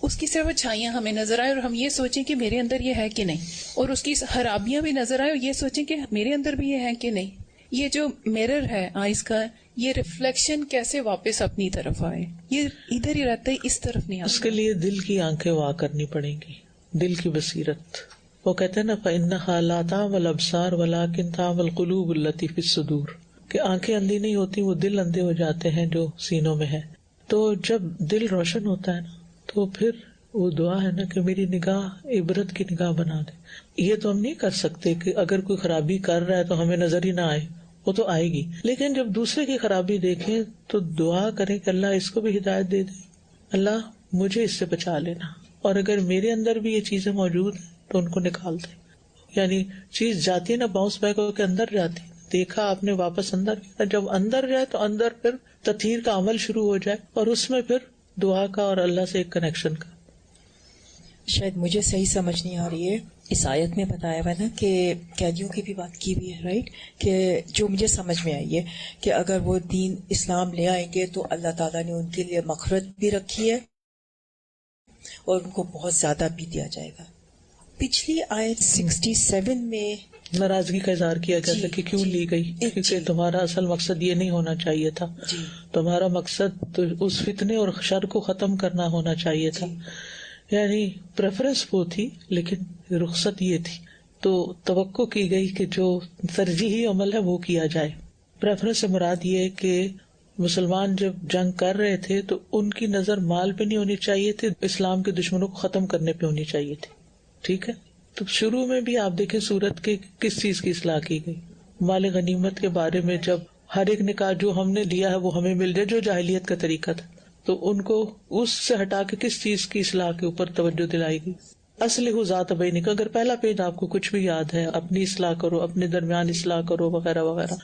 اس کی صرف اچھائیاں ہمیں نظر آئے اور ہم یہ سوچیں کہ میرے اندر یہ ہے کہ نہیں، اور اس کی خرابیاں بھی نظر آئے اور یہ سوچیں کہ میرے اندر بھی یہ ہے کہ نہیں. یہ جو میرر ہے آئیز کا، یہ ریفلیکشن کیسے واپس اپنی طرف آئے؟ یہ ادھر ہی رہتا ہے، اس طرف نہیں آتا. اس کے لیے دل کی آنکھیں وا کرنی پڑیں گی، دل کی بصیرت. وہ کہتے ہیں نا فَإِنَّهَا لَا تَعْمَى الْأَبْصَارُ وَلَكِنْ تَعْمَى الْقُلُوبُ الَّتِي فِي الصُّدُورِ، کہ آنکھیں اندھی نہیں ہوتی، وہ دل اندھے ہو جاتے ہیں جو سینوں میں ہے. تو جب دل روشن ہوتا ہے نا تو پھر وہ دعا ہے نا کہ میری نگاہ عبرت کی نگاہ بنا دے. یہ تو ہم نہیں کر سکتے کہ اگر کوئی خرابی کر رہا ہے تو ہمیں نظر ہی نہ آئے، وہ تو آئے گی. لیکن جب دوسرے کی خرابی دیکھیں تو دعا کریں کہ اللہ اس کو بھی ہدایت دے دے، اللہ مجھے اس سے بچا لینا، اور اگر میرے اندر بھی یہ چیزیں موجود ہیں تو ان کو نکال دے. یعنی چیز جاتی ہے نا، باؤنس بیک ہو کے اندر جاتی، دیکھا آپ نے واپس اندر کیا. جب اندر جائے تو اندر پھر تطہیر کا عمل شروع ہو جائے، اور اس میں پھر دعا کا اور اللہ سے ایک کنیکشن کا. شاید مجھے صحیح سمجھ نہیں آ رہی ہے، اس آیت میں بتایا ہوا ہے نا کہ قیدیوں کی بھی بات کی ہوئی ہے، رائٹ، کہ جو مجھے سمجھ میں آئی ہے کہ اگر وہ دین اسلام لے آئیں گے تو اللہ تعالیٰ نے ان کے لیے مغفرت بھی رکھی ہے اور ان کو بہت زیادہ بھی دیا جائے گا. پچھلی آیت 67 میں ناراضگی کا اظہار کیا گیا تھا کہ کیوں لی گئی، کیونکہ تمہارا اصل مقصد یہ نہیں ہونا چاہیے تھا، تمہارا مقصد تو اس فتنے اور شر کو ختم کرنا ہونا چاہیے تھا. یعنی پریفرنس وہ تھی لیکن رخصت یہ تھی. تو توقع کی گئی کہ جو ترجیحی عمل ہے وہ کیا جائے. پریفرنس سے مراد یہ ہے کہ مسلمان جب جنگ کر رہے تھے تو ان کی نظر مال پہ نہیں ہونی چاہیے تھی، اسلام کے دشمنوں کو ختم کرنے پہ ہونی چاہیے تھی. ٹھیک ہے، تو شروع میں بھی آپ دیکھیں سورت کے کس چیز کی اصلاح کی گئی. مال غنیمت کے بارے میں جب ہر ایک نے کہا جو ہم نے لیا ہے وہ ہمیں مل جائے، جو جاہلیت کا طریقہ تھا، تو ان کو اس سے ہٹا کے کس چیز کی اصلاح کے اوپر توجہ دلائی گئی. اصلح ذات بینک، اگر پہلا پیج آپ کو کچھ بھی یاد ہے، اپنی اصلاح کرو، اپنے درمیان اصلاح کرو وغیرہ وغیرہ.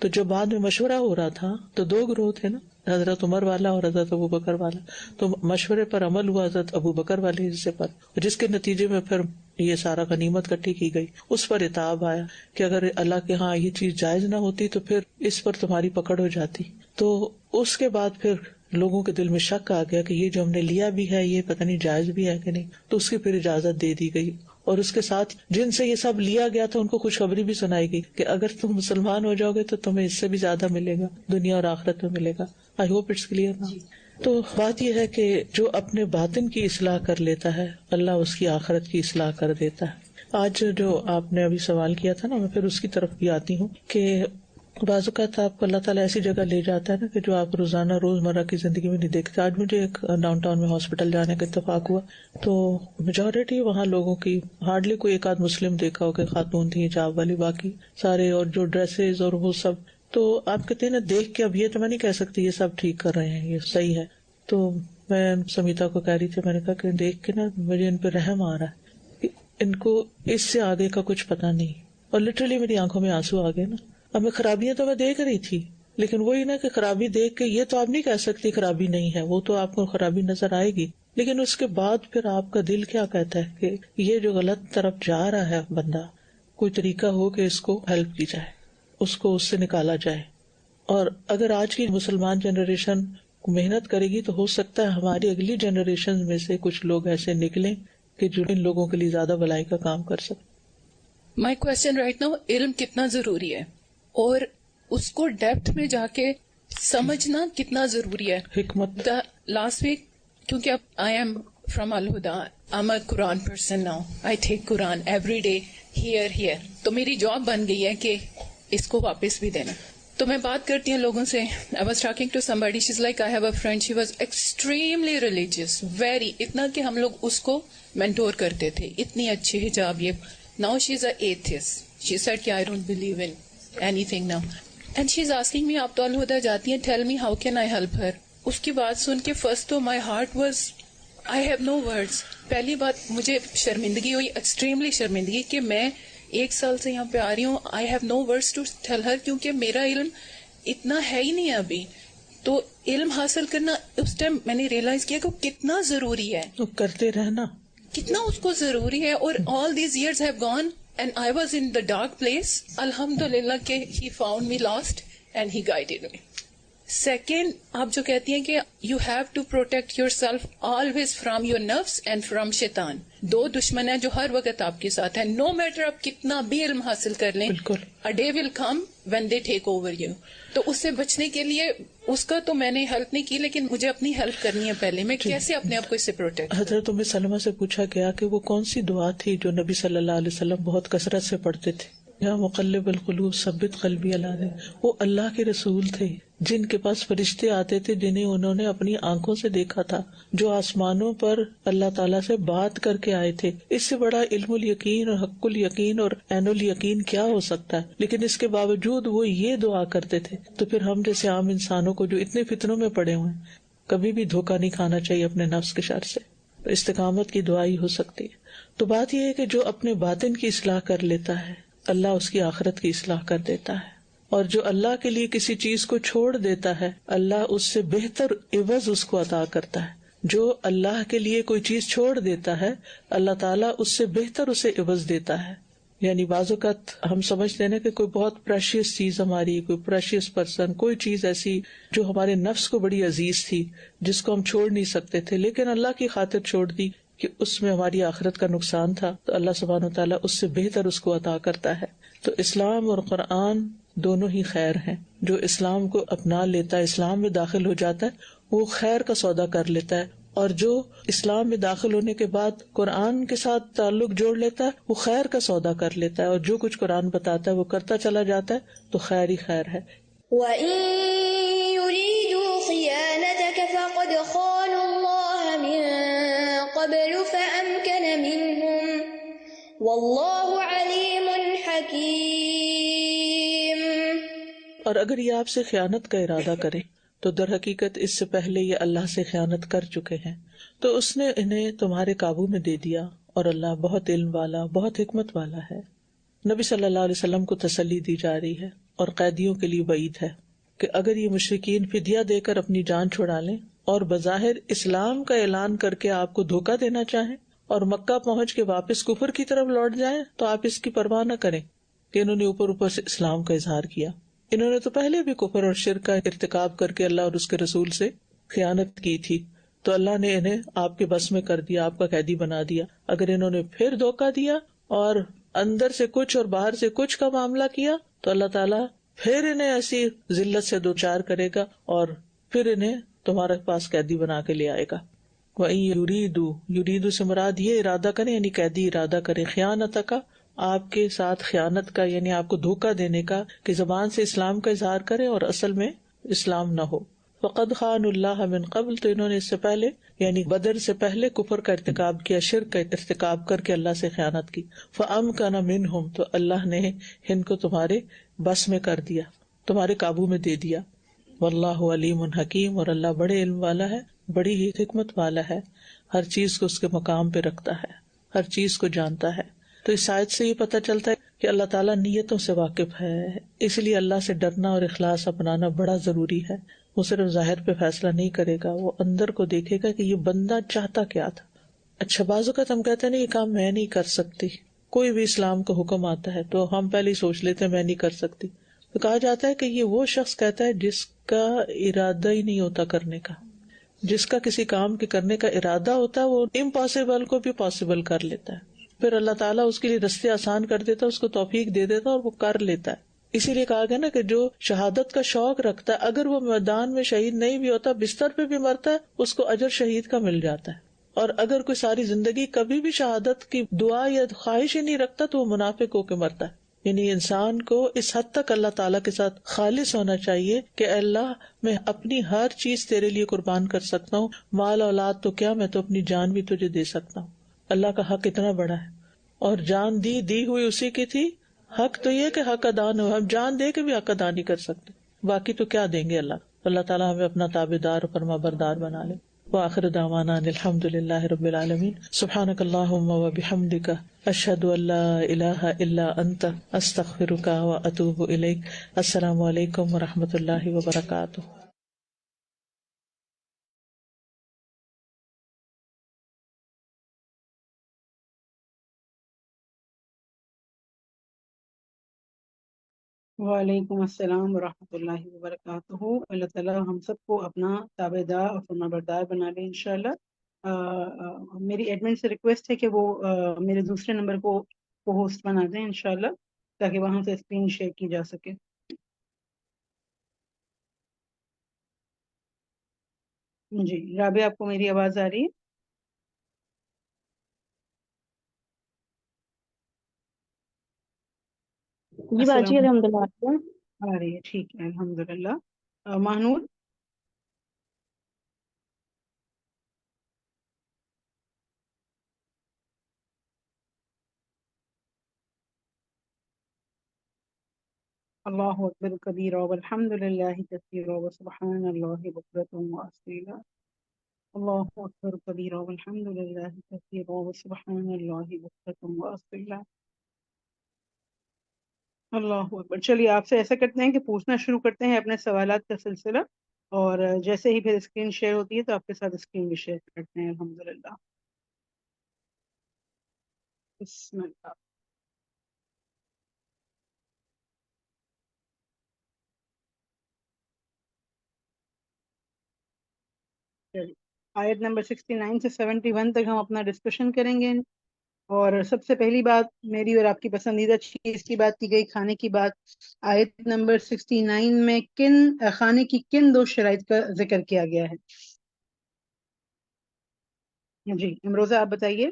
تو جب بعد میں مشورہ ہو رہا تھا تو دو گروہ تھے نا، حضرت عمر والا اور حضرت ابو بکر والا. تو مشورے پر عمل ہوا حضرت ابو بکر والے حصے پر، جس کے نتیجے میں پھر یہ سارا غنیمت اکٹھی کی گئی. اس پر عتاب آیا کہ اگر اللہ کے ہاں یہ چیز جائز نہ ہوتی تو پھر اس پر تمہاری پکڑ ہو جاتی. تو اس کے بعد پھر لوگوں کے دل میں شک آ گیا کہ یہ جو ہم نے لیا بھی ہے یہ پتہ نہیں جائز بھی ہے کہ نہیں. تو اس کی پھر اجازت دے دی گئی، اور اس کے ساتھ جن سے یہ سب لیا گیا تھا ان کو خوشخبری بھی سنائی گئی کہ اگر تم مسلمان ہو جاؤ گے تو تمہیں اس سے بھی زیادہ ملے گا، دنیا اور آخرت میں ملے گا. آئی ہوپ اٹس کلیئر نا. تو بات یہ ہے کہ جو اپنے باطن کی اصلاح کر لیتا ہے اللہ اس کی آخرت کی اصلاح کر دیتا ہے. آج جو آپ نے ابھی سوال کیا تھا نا، میں پھر اس کی طرف بھی آتی ہوں کہ بعض اوقات آپ کو اللہ تعالیٰ ایسی جگہ لے جاتا ہے نا کہ جو آپ روزانہ روزمرہ کی زندگی میں نہیں دیکھتے. آج مجھے ایک ڈاؤن ٹاؤن میں ہاسپٹل جانے کا اتفاق ہوا تو میجورٹی وہاں لوگوں کی، ہارڈلی کوئی ایک آدھ مسلم دیکھا ہو کہ خاتون تھی حجاب والی، باقی سارے اور جو ڈریسز اور وہ سب. تو آپ کہتے ہیں نا دیکھ کے، اب یہ تو میں نہیں کہہ سکتی یہ سب ٹھیک کر رہے ہیں، یہ صحیح ہے. تو میں سمیتا کو کہہ رہی تھی، میں نے کہا کہ دیکھ کے نا مجھے ان پہ رحم آ رہا ہے کہ ان کو اس سے آگے کا کچھ پتا نہیں. اور لٹرلی میری آنکھوں میں آنسو آ گئے نا. اب میں خرابیاں تو میں دیکھ رہی تھی، لیکن وہی نا کہ خرابی دیکھ کے یہ تو آپ نہیں کہہ سکتی خرابی نہیں ہے، وہ تو آپ کو خرابی نظر آئے گی، لیکن اس کے بعد پھر آپ کا دل کیا کہتا ہے کہ یہ جو غلط طرف جا رہا ہے بندہ، کوئی طریقہ ہو کہ اس کو ہیلپ کی جائے، اس کو اس سے نکالا جائے. اور اگر آج کی مسلمان جنریشن محنت کرے گی تو ہو سکتا ہے ہماری اگلی جنریشن میں سے کچھ لوگ ایسے نکلیں کہ جو ان لوگوں کے لیے زیادہ بھلائی کا کام کر سکیں. مائی کوشچن رائٹ ناؤ، علم کتنا ضروری ہے اور اس کو ڈیپتھ میں جا کے سمجھنا کتنا ضروری ہے. حکمت لاسٹ ویک کیونکہ اب I am from Alhuda, I am a Quran person now, I take Quran every day here, تو میری جاب بن گئی ہے کہ اس کو واپس بھی دینا. تو میں بات کرتی ہوں لوگوں سے. I was talking to somebody, she's like, I have a friend, she was extremely religious, very, اتنا کہ ہم لوگ اس کو مینٹور کرتے تھے، اتنی اچھی حجاب یہ. Now she's an atheist. She said کہ I don't believe in anything now. And she's asking me, آپ تو الہدا جاتی ہیں, tell me how can I help her. اس کی بات سن کے first تو my heart was, I have no words. پہلی بات مجھے شرمندگی ہوئی, extremely شرمندگی کہ میں 1 سال سے یہاں پہ آ رہی ہوں. I have no words to tell her کیونکہ میرا علم اتنا ہے ہی نہیں ابھی. تو علم حاصل کرنا اس ٹائم میں نے ریئلائز کیا کہ کتنا ضروری ہے, تو کرتے رہنا کتنا اس کو ضروری ہے. اور all these years have gone and I was in the dark place. الحمدللہ کہ he found me lost and he guided me. Second, آپ جو کہتی ہیں کہ you have to protect yourself always from your نفس اینڈ فرام شیطان. 2 دشمن ہیں جو ہر وقت آپ کے ساتھ ہیں. نو میٹر آپ کتنا بھی علم حاصل کر لیں, a day will come when they take over you. تو اس سے بچنے کے لیے اس کا تو میں نے ہیلپ نہیں کی, لیکن مجھے اپنی ہیلپ کرنی ہے پہلے. میں کیسے اپنے آپ کو اس سے پروٹیکٹ. حضرت ام سلمہ سے پوچھا گیا کہ وہ کون سی دعا تھی جو نبی صلی اللہ علیہ وسلم بہت کثرت سے پڑھتے تھے. یا مقلب القلوب ثبت قلبی علی دینک. وہ اللہ کے رسول تھے جن کے پاس فرشتے آتے تھے جنہیں انہوں نے اپنی آنکھوں سے دیکھا تھا, جو آسمانوں پر اللہ تعالیٰ سے بات کر کے آئے تھے. اس سے بڑا علم الیقین اور حق الیقین اور عین الیقین کیا ہو سکتا ہے. لیکن اس کے باوجود وہ یہ دعا کرتے تھے. تو پھر ہم جیسے عام انسانوں کو جو اتنے فتنوں میں پڑے ہوئے ہیں, کبھی بھی دھوکہ نہیں کھانا چاہیے اپنے نفس کے شر سے. تو استقامت کی دعا ہی ہو سکتی ہے. تو بات یہ ہے کہ جو اپنے باطن کی اصلاح کر لیتا ہے, اللہ اس کی آخرت کی اصلاح کر دیتا ہے. اور جو اللہ کے لیے کسی چیز کو چھوڑ دیتا ہے, اللہ اس سے بہتر عوض اس کو عطا کرتا ہے. جو اللہ کے لیے کوئی چیز چھوڑ دیتا ہے, اللہ تعالیٰ اس سے بہتر اسے عوض دیتا ہے. یعنی بعض اوقات ہم سمجھتے ہیں کہ کوئی بہت پریشیس چیز ہماری, کوئی پریشیس پرسن, کوئی چیز ایسی جو ہمارے نفس کو بڑی عزیز تھی, جس کو ہم چھوڑ نہیں سکتے تھے, لیکن اللہ کی خاطر چھوڑ دی کہ اس میں ہماری آخرت کا نقصان تھا, تو اللہ سبحانہ و تعالیٰ اس سے بہتر اس کو عطا کرتا ہے. تو اسلام اور قرآن دونوں ہی خیر ہیں. جو اسلام کو اپنا لیتا ہے, اسلام میں داخل ہو جاتا ہے, وہ خیر کا سودا کر لیتا ہے. اور جو اسلام میں داخل ہونے کے بعد قرآن کے ساتھ تعلق جوڑ لیتا ہے, وہ خیر کا سودا کر لیتا ہے. اور جو کچھ قرآن بتاتا ہے وہ کرتا چلا جاتا ہے, تو خیر ہی خیر ہے. وَإِن يُرِيدُوا خِيَانَتَكَ فَقَدْ خَانُوا اللَّهَ مِن قَبْلُ فَأَمْكَنَ مِنْهُمْ وَاللَّهُ عَلِيمٌ حَكِيمٌ. اور اگر یہ آپ سے خیانت کا ارادہ کرے تو در حقیقت اس سے پہلے یہ اللہ سے خیانت کر چکے ہیں, تو اس نے انہیں تمہارے قابو میں دے دیا, اور اللہ بہت علم والا, بہت حکمت والا ہے. نبی صلی اللہ علیہ وسلم کو تسلی دی جا رہی ہے, اور قیدیوں کے لیے وعید ہے کہ اگر یہ مشرکین فدیہ دے کر اپنی جان چھڑا لیں اور بظاہر اسلام کا اعلان کر کے آپ کو دھوکہ دینا چاہیں اور مکہ پہنچ کے واپس کفر کی طرف لوٹ جائیں, تو آپ اس کی پرواہ نہ کریں کہ انہوں نے اوپر اوپر سے اسلام کا اظہار کیا. انہوں نے تو پہلے بھی کفر اور شرک کا ارتکاب کر کے اللہ اور اس کے رسول سے خیانت کی تھی, تو اللہ نے انہیں آپ کے بس میں کر دیا, آپ کا قیدی بنا دیا. اگر انہوں نے پھر دھوکہ دیا اور اندر سے کچھ اور باہر سے کچھ کا معاملہ کیا, تو اللہ تعالیٰ پھر انہیں ایسی ذلت سے دوچار کرے گا اور پھر انہیں تمہارے پاس قیدی بنا کے لے آئے گا. وَإِن یریدو سے مراد یہ ارادہ کریں, یعنی قیدی ارادہ کریں, خیانت کا, آپ کے ساتھ خیانت کا, یعنی آپ کو دھوکہ دینے کا, کہ زبان سے اسلام کا اظہار کریں اور اصل میں اسلام نہ ہو. فقد خانوا اللہ من قبل, تو انہوں نے اس سے پہلے یعنی بدر سے پہلے کفر کا ارتکاب کیا, شرک کا ارتکاب کر کے اللہ سے خیانت کی. فامکن منہم, تو اللہ نے ان کو تمہارے بس میں کر دیا, تمہارے قابو میں دے دیا. واللہ علیم حکیم, اور اللہ بڑے علم والا ہے, بڑی ہی حکمت والا ہے, ہر چیز کو اس کے مقام پہ رکھتا ہے, ہر چیز کو جانتا ہے. تو اس آیت سے یہ پتہ چلتا ہے کہ اللہ تعالیٰ نیتوں سے واقف ہے، اس لیے اللہ سے ڈرنا اور اخلاص اپنانا بڑا ضروری ہے. وہ صرف ظاہر پہ فیصلہ نہیں کرے گا، وہ اندر کو دیکھے گا کہ یہ بندہ چاہتا کیا تھا. اچھا، بعض اوقات ہم کہتے ہیں نا یہ کام میں نہیں کر سکتی، کوئی بھی اسلام کا حکم آتا ہے تو ہم پہلے ہی سوچ لیتے ہیں میں نہیں کر سکتی. تو کہا جاتا ہے کہ یہ وہ شخص کہتا ہے جس کا ارادہ ہی نہیں ہوتا کرنے کا. جس کا کسی کام کے کرنے کا ارادہ ہوتا ہے وہ امپاسبل کو بھی پاسبل کر لیتا ہے، پھر اللہ تعالیٰ اس کے لیے رستے آسان کر دیتا ہے، اس کو توفیق دے دیتا ہے اور وہ کر لیتا ہے. اسی لیے کہا گیا نا کہ جو شہادت کا شوق رکھتا ہے اگر وہ میدان میں شہید نہیں بھی ہوتا، بستر پہ بھی مرتا ہے، اس کو اجر شہید کا مل جاتا ہے. اور اگر کوئی ساری زندگی کبھی بھی شہادت کی دعا یا خواہش ہی نہیں رکھتا تو وہ منافق ہو کے مرتا ہے. یعنی انسان کو اس حد تک اللہ تعالیٰ کے ساتھ خالص ہونا چاہیے کہ اے اللہ میں اپنی ہر چیز تیرے لیے قربان کر سکتا ہوں، مال اولاد تو کیا، میں تو اپنی جان بھی تجھے دے سکتا ہوں. اللہ کا حق اتنا بڑا ہے، اور جان دی ہوئی اسی کی تھی. حق تو یہ کہ حق ادا نہ ہو، ہم جان دے کے بھی حق ادا نہیں کر سکتے، باقی تو کیا دیں گے اللہ. اللہ تعالیٰ ہمیں اپنا تابعدار اور فرما بردار بنا لے. وآخر دعوانا ان الحمد للہ رب العالمین. سبحانک اللہم وبحمدک، اشہد ان لا الہ الا انت، استغفرک واتوب الیک. السلام علیکم ورحمۃ اللہ وبرکاتہ. وعلیکم السلام ورحمۃ اللہ وبرکاتہ. اللہ تعالیٰ ہم سب کو اپنا تابع دار اور فرما بردار بنا لے انشاءاللہ. میری ایڈمن سے ریکویسٹ ہے کہ وہ میرے دوسرے نمبر کو ہوسٹ بنا دیں انشاءاللہ، تاکہ وہاں سے اسکرین شیئر کی جا سکے. جی رابعہ، آپ کو میری آواز آ رہی ہے؟ جی باجی السلام الحمدللہ. آ رہی ہے، ٹھیک ہے الحمدللہ. مہنور. اللہ اکبر کبیرہ والحمد للہ کثیرہ وسبحان اللہ بکرۃ واصیلا. اللہ اکبر کبیرہ والحمد للہ کثیرہ وسبحان اللہ بکرۃ واصیلا. اللہ اکبر. چلیے آپ سے ایسا کرتے ہیں کہ پوچھنا شروع کرتے ہیں اپنے سوالات کا سلسلہ، اور جیسے ہی پھر اسکرین شیئر ہوتی ہے تو آپ کے ساتھ اسکرین بھی شیئر کرتے ہیں الحمدللہ. بسم اللہ. چلیے آیت نمبر 69 سے 71 تک ہم اپنا ڈسکشن کریں گے. اور سب سے پہلی بات میری اور آپ کی پسندیدہ چیز کی بات کی گئی، کھانے کی بات. آیت نمبر 69 میں کھانے کی کن دو شرائط کا ذکر کیا گیا ہے؟ جی امروزہ آپ بتائیے.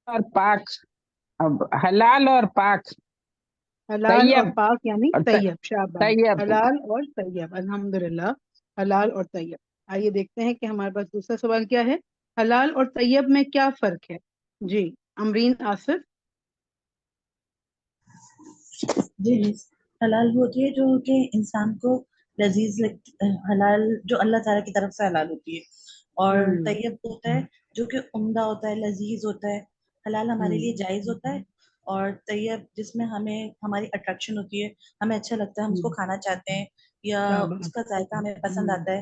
اور پاک، اب حلال اور پاک، حلال اور طیب پاک یعنی اور طیب. شاباش، طیب. حلال اور طیب، الحمدللہ. حلال اور طیب. آئیے دیکھتے ہیں کہ ہمارے پاس دوسرا سوال کیا ہے. حلال اور طیب میں کیا فرق ہے؟ جی امرین آصف. جی حلال وہ ہوتی ہے جو کہ انسان کو لذیذ لگتی، حلال جو اللہ تعالیٰ کی طرف سے حلال ہوتی ہے، اور طیب ہوتا ہے جو کہ عمدہ ہوتا ہے، لذیذ ہوتا ہے. حلال ہمارے لیے جائز ہوتا ہے، اور طیب جس میں ہمیں ہماری اٹریکشن ہوتی ہے، ہمیں اچھا لگتا ہے، ہم اس کو کھانا چاہتے ہیں یا اس کا ذائقہ ہمیں پسند آتا ہے.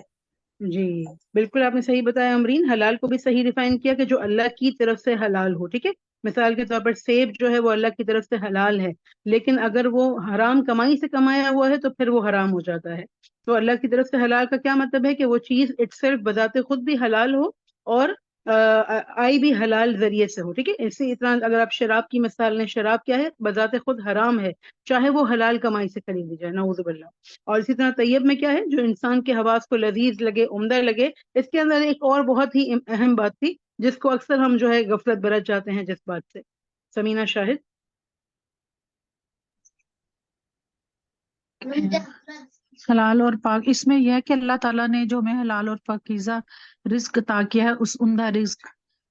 جی بالکل آپ نے صحیح بتایا امرین. حلال کو بھی صحیح ڈیفائن کیا کہ جو اللہ کی طرف سے حلال ہو. ٹھیک ہے، مثال کے طور پر سیب جو ہے وہ اللہ کی طرف سے حلال ہے، لیکن اگر وہ حرام کمائی سے کمایا ہوا ہے تو پھر وہ حرام ہو جاتا ہے. تو اللہ کی طرف سے حلال کا کیا مطلب ہے کہ وہ چیز اٹسیلف بذات خود بھی حلال ہو اور آئی بھی حلال ذریعے سے ہو. ٹھیک ہے، اسی طرح اگر آپ شراب کی مثال لیں، شراب کیا ہے؟ بذات خود حرام ہے، چاہے وہ حلال کمائی سے خریدی جائے، نعوذ باللہ. اور اسی طرح طیب میں کیا ہے؟ جو انسان کے حواس کو لذیذ لگے، عمدہ لگے. اس کے اندر ایک اور بہت ہی اہم بات تھی جس کو اکثر ہم جو ہے غفلت برت جاتے ہیں، جس بات سے. سمینہ شاہد. حلال اور پاک اس میں یہ ہے کہ اللہ تعالیٰ نے جو ہمیں حلال اور پاکیزہ رزق عطا کیا ہے، اس عمدہ رزق،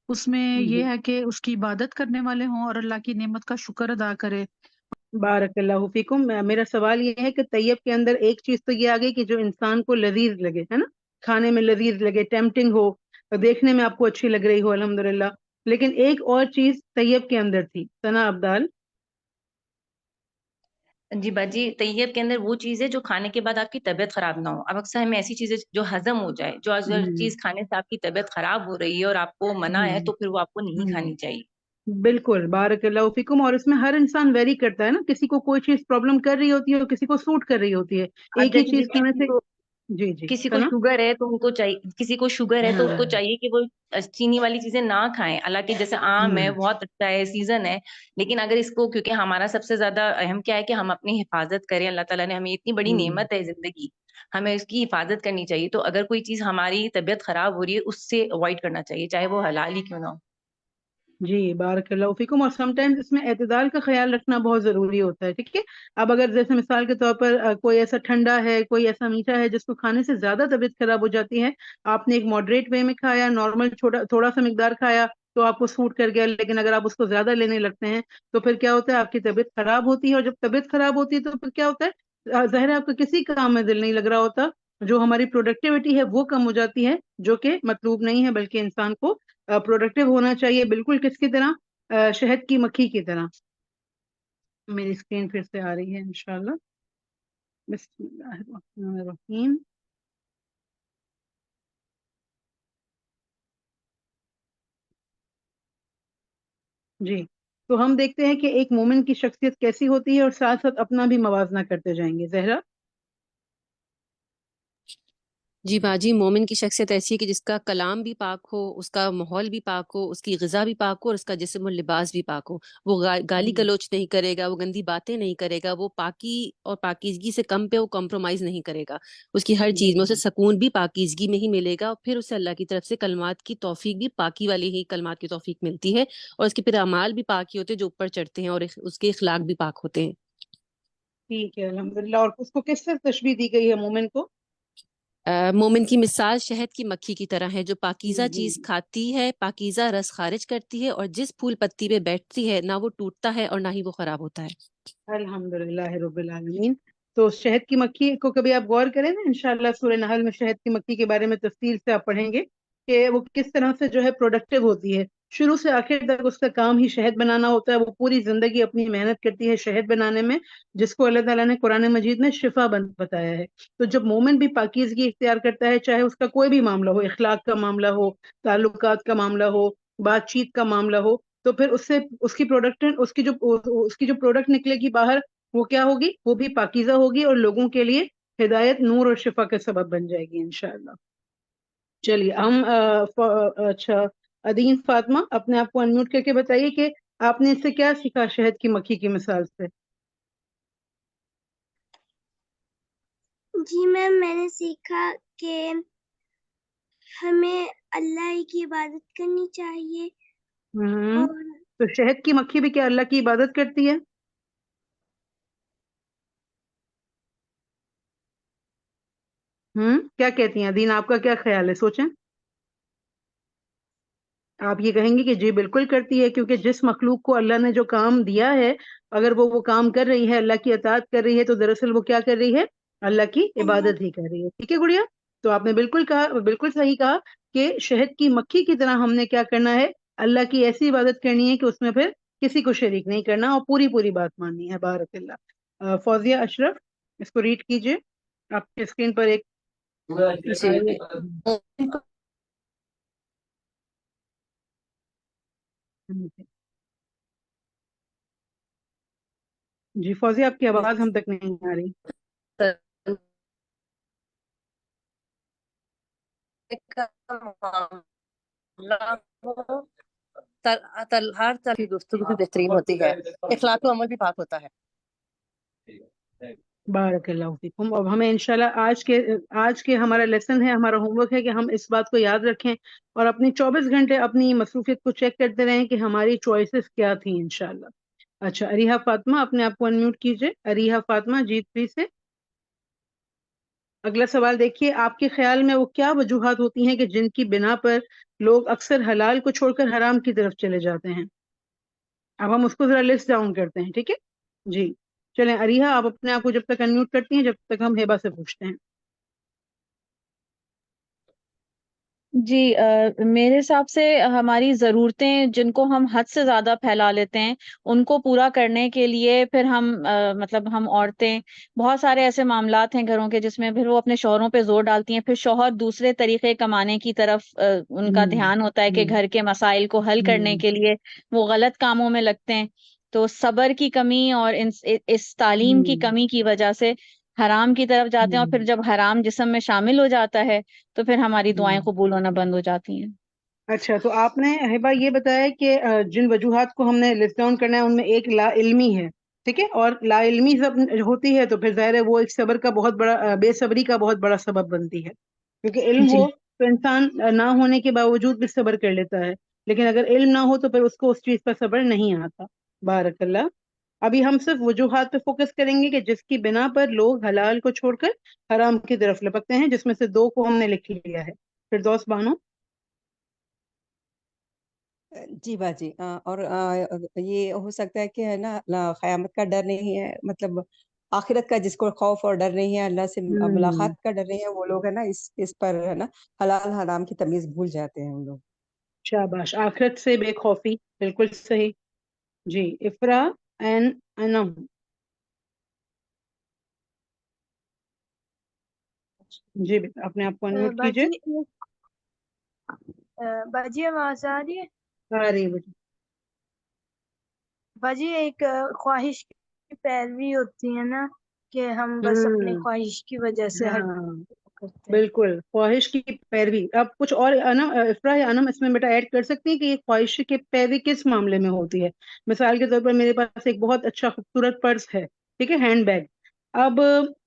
اس میں یہ ہے کہ اس کی عبادت کرنے والے ہوں اور اللہ کی نعمت کا شکر ادا کرے. بارک اللہ فیکم. میرا سوال یہ ہے کہ طیب کے اندر ایک چیز تو یہ آ گئی کہ جو انسان کو لذیذ لگے، ہے نا، کھانے میں لذیذ لگے، ٹیمپٹنگ ہو، دیکھنے میں آپ کو اچھی لگ رہی ہو، الحمدللہ. لیکن ایک اور چیز طیب کے اندر تھی. ثنا عبدال. جی باجی، طیب کے اندر وہ چیز ہے جو کھانے کے بعد آپ کی طبیعت خراب نہ ہو. اب اکثر ہمیں ایسی چیزیں جو ہضم ہو جائے، جو اگر چیز کھانے سے آپ کی طبیعت خراب ہو رہی ہے اور آپ کو منع ہے تو پھر وہ آپ کو نہیں کھانی چاہیے. بالکل، بارک اللہ فیکم. اور اس میں ہر انسان ویری کرتا ہے نا، کسی کو کوئی چیز پرابلم کر رہی ہوتی ہے اور کسی کو سوٹ کر رہی ہوتی ہے. اب ایک ہی جیسے چیز کھانے سے. جی جی کسی کو ثنا. شوگر ہے تو ان کو چاہیے، کسی کو شوگر ہے تو ان کو چاہیے کہ وہ چینی والی چیزیں نہ کھائیں. حالانکہ جیسے آم ہے بہت اچھا ہے، سیزن ہے، لیکن اگر اس کو، کیونکہ ہمارا سب سے زیادہ اہم کیا ہے کہ ہم اپنی حفاظت کریں. اللہ تعالیٰ نے ہمیں اتنی بڑی نعمت ہے زندگی، ہمیں اس کی حفاظت کرنی چاہیے. تو اگر کوئی چیز ہماری طبیعت خراب ہو رہی ہے اس سے اوائڈ کرنا چاہیے، چاہے وہ حلال ہی کیوں نہ ہو. جی بارک اللہ فیکم. اور سم ٹائمز اس میں اعتدال کا خیال رکھنا بہت ضروری ہوتا ہے. ٹھیک ہے، اب اگر جیسے مثال کے طور پر کوئی ایسا ٹھنڈا ہے، کوئی ایسا میٹھا ہے جس کو کھانے سے زیادہ طبیعت خراب ہو جاتی ہے، آپ نے ایک ماڈریٹ وے میں کھایا، نارمل تھوڑا سا مقدار کھایا تو آپ کو سوٹ کر گیا. لیکن اگر آپ اس کو زیادہ لینے لگتے ہیں تو پھر کیا ہوتا ہے، آپ کی طبیعت خراب ہوتی ہے. اور جب طبیعت خراب ہوتی ہے تو پھر کیا ہوتا ہے، ظاہر ہے آپ کا کسی کام میں دل نہیں لگ رہا ہوتا، جو ہماری پروڈکٹیوٹی ہے وہ کم ہو جاتی ہے، جو کہ مطلوب نہیں ہے. بلکہ انسان کو پروڈکٹیو ہونا چاہیے. بالکل کس کی طرح، شہد کی مکھی کی طرح. میری اسکرین پھر سے آ رہی ہے انشاءاللہ. بسم اللہ الرحمن الرحیم. جی، تو ہم دیکھتے ہیں کہ ایک مومن کی شخصیت کیسی ہوتی ہے اور ساتھ ساتھ اپنا بھی موازنہ کرتے جائیں گے. زہرا. جی باجی، مومن کی شخصیت ایسی ہے کہ جس کا کلام بھی پاک ہو، اس کا ماحول بھی پاک ہو، اس کی غذا بھی پاک ہو اور اس کا جسم و لباس بھی پاک ہو. وہ گالی گلوچ نہیں کرے گا، وہ گندی باتیں نہیں کرے گا، وہ پاکی اور پاکیزگی سے کم پہ وہ کمپرومائز نہیں کرے گا. اس کی ہر چیز میں اسے سکون بھی پاکیزگی میں ہی ملے گا. اور پھر اسے اللہ کی طرف سے کلمات کی توفیق بھی، پاکی والی ہی کلمات کی توفیق ملتی ہے. اور اس کے پھر اعمال بھی پاکی ہوتے ہیں جو اوپر چڑھتے ہیں، اور اس کے اخلاق بھی پاک ہوتے ہیں. ٹھیک ہے، الحمدللہ. اور اس کو کس سے تشبیہ دی گئی ہے مومن کو؟ مومن کی مثال شہد کی مکھی کی طرح ہے، جو پاکیزہ چیز کھاتی ہے، پاکیزہ رس خارج کرتی ہے، اور جس پھول پتی پہ بیٹھتی ہے نہ وہ ٹوٹتا ہے اور نہ ہی وہ خراب ہوتا ہے. الحمدللہ رب العالمین. تو شہد کی مکھی کو کبھی آپ غور کریں نا، انشاءاللہ سورہ نحل میں شہد کی مکھی کے بارے میں تفصیل سے آپ پڑھیں گے کہ وہ کس طرح سے جو ہے پروڈکٹیو ہوتی ہے. شروع سے آخر تک اس کا کام ہی شہد بنانا ہوتا ہے. وہ پوری زندگی اپنی محنت کرتی ہے شہد بنانے میں، جس کو اللہ تعالیٰ نے قرآن مجید میں شفا بتایا ہے. تو جب مومن بھی پاکیزگی اختیار کرتا ہے، چاہے اس کا کوئی بھی معاملہ ہو، اخلاق کا معاملہ ہو، تعلقات کا معاملہ ہو، بات چیت کا معاملہ ہو، تو پھر اس سے اس کی جو پروڈکٹ نکلے گی باہر، وہ کیا ہوگی؟ وہ بھی پاکیزہ ہوگی اور لوگوں کے لیے ہدایت، نور اور شفا کا سبب بن جائے گی انشاءاللہ. چلیے ہم اچھا، ادین فاطمہ اپنے آپ کو انمیوٹ کر کے بتائیے کہ آپ نے اس سے کیا سیکھا شہد کی مکھی کی مثال سے؟ جی میم، میں نے سیکھا کہ ہمیں اللہ کی عبادت کرنی چاہیے. تو شہد کی مکھی بھی کیا اللہ کی عبادت کرتی ہے؟ کیا کہتی ہیں دین؟ آپ کا کیا خیال ہے؟ سوچیں. آپ یہ کہیں گے کہ جی بالکل کرتی ہے، کیونکہ جس مخلوق کو اللہ نے جو کام دیا ہے، اگر وہ کام کر رہی ہے، اللہ کی اطاعت کر رہی ہے، تو دراصل وہ کیا کر رہی ہے؟ اللہ کی عبادت ہی کر رہی ہے. ٹھیک ہے گڑیا؟ تو آپ نے بالکل کہا، بالکل صحیح کہا کہ شہد کی مکھی کی طرح ہم نے کیا کرنا ہے؟ اللہ کی ایسی عبادت کرنی ہے کہ اس میں پھر کسی کو شریک نہیں کرنا اور پوری بات ماننی ہے. بارک اللہ. فوزیہ اشرف، اس کو ریڈ کیجئے. آپ کی اسکرین پر ایک جی فوزیہ، آپ کی آواز ہم تک نہیں آ رہی. ہر طرح کی گفتگو بھی بہترین ہوتی ہے، اخلاق و عمل بھی پاک ہوتا ہے. بارک اللہ فیکم. اب ہمیں انشاءاللہ آج کے ہمارا لیسن ہے، ہمارا ہوم ورک ہے کہ ہم اس بات کو یاد رکھیں اور اپنی 24 گھنٹے اپنی مصروفیت کو چیک کرتے رہیں کہ ہماری چوائسز کیا تھیں انشاءاللہ. اچھا، اریحہ فاطمہ اپنے آپ کو انمیوٹ کیجئے. اریحہ فاطمہ G3 سے. اگلا سوال دیکھیے، آپ کے خیال میں وہ کیا وجوہات ہوتی ہیں کہ جن کی بنا پر لوگ اکثر حلال کو چھوڑ کر حرام کی طرف چلے جاتے ہیں؟ اب ہم اس کو ذرا لسٹ ڈاؤن کرتے ہیں. ٹھیک ہے جی، چلیں اریحہ آپ اپنے آپ کو جب تک انمیوٹ کرتی ہیں، جب تک ہم ہیبا سے پوچھتے ہیں. جی میرے حساب سے ہماری ضرورتیں جن کو ہم حد سے زیادہ پھیلا لیتے ہیں ان کو پورا کرنے کے لیے پھر ہم مطلب ہم عورتیں بہت سارے ایسے معاملات ہیں گھروں کے جس میں پھر وہ اپنے شوہروں پہ زور ڈالتی ہیں، پھر شوہر دوسرے طریقے کمانے کی طرف ان کا دھیان ہوتا ہے کہ گھر کے مسائل کو حل کرنے کے لیے وہ غلط کاموں میں لگتے ہیں۔ تو صبر کی کمی اور اس تعلیم کی کمی کی وجہ سے حرام کی طرف جاتے ہیں، اور پھر جب حرام جسم میں شامل ہو جاتا ہے تو پھر ہماری دعائیں قبول ہونا بند ہو جاتی ہیں۔ اچھا، تو آپ نے ہبا یہ بتایا کہ جن وجوہات کو ہم نے لسٹ ڈاؤن کرنا ہے ان میں ایک لا علمی ہے، ٹھیک ہے، اور لا علمی جب ہوتی ہے تو پھر ظاہر ہے وہ ایک صبر کا بہت بڑا بے صبری کا بہت بڑا سبب بنتی ہے، کیونکہ علم جی ہو تو انسان نہ ہونے کے باوجود بھی صبر کر لیتا ہے، لیکن اگر علم نہ ہو تو پھر اس کو اس چیز پر صبر نہیں آتا۔ بارک اللہ۔ ابھی ہم صرف وجوہات پہ فوکس کریں گے کہ جس کی بنا پر لوگ حلال کو چھوڑ کر حرام کی طرف لپکتے ہیں، جس میں سے دو کو ہم نے لکھ لیا ہے۔ فردوس بانو۔ جی باجی، اور یہ ہو سکتا ہے کہ ہے نا قیامت کا ڈر نہیں ہے، مطلب آخرت کا جس کو خوف اور ڈر نہیں ہے، اللہ سے ملاقات کا ڈر نہیں ہے، وہ لوگ ہے نا اس پر ہے نا حلال حرام کی تمیز بھول جاتے ہیں ہم لوگ۔ شاباش، آخرت سے بے خوفی، بالکل صحیح۔ جی افرا این انم۔ جی اپنے آپ کو انمیوٹ کیجئے۔ باجی آواز آ رہی ہے؟ آ رہی ہے بیٹی۔ باجی ایک خواہش کی پیروی ہوتی ہے نا کہ ہم بس اپنی خواہش کی وجہ سے ہر ہاں کرتے ہیں۔ بالکل، خواہش کی پیروی۔ اب کچھ اور افرا یا انم اس میں بیٹا ایڈ کر سکتی ہیں کہ یہ خواہش کی پیروی کس معاملے میں ہوتی ہے؟ مثال کے طور پر میرے پاس ایک بہت اچھا خوبصورت پرس ہے، ٹھیک ہے، ہینڈ بیگ۔ اب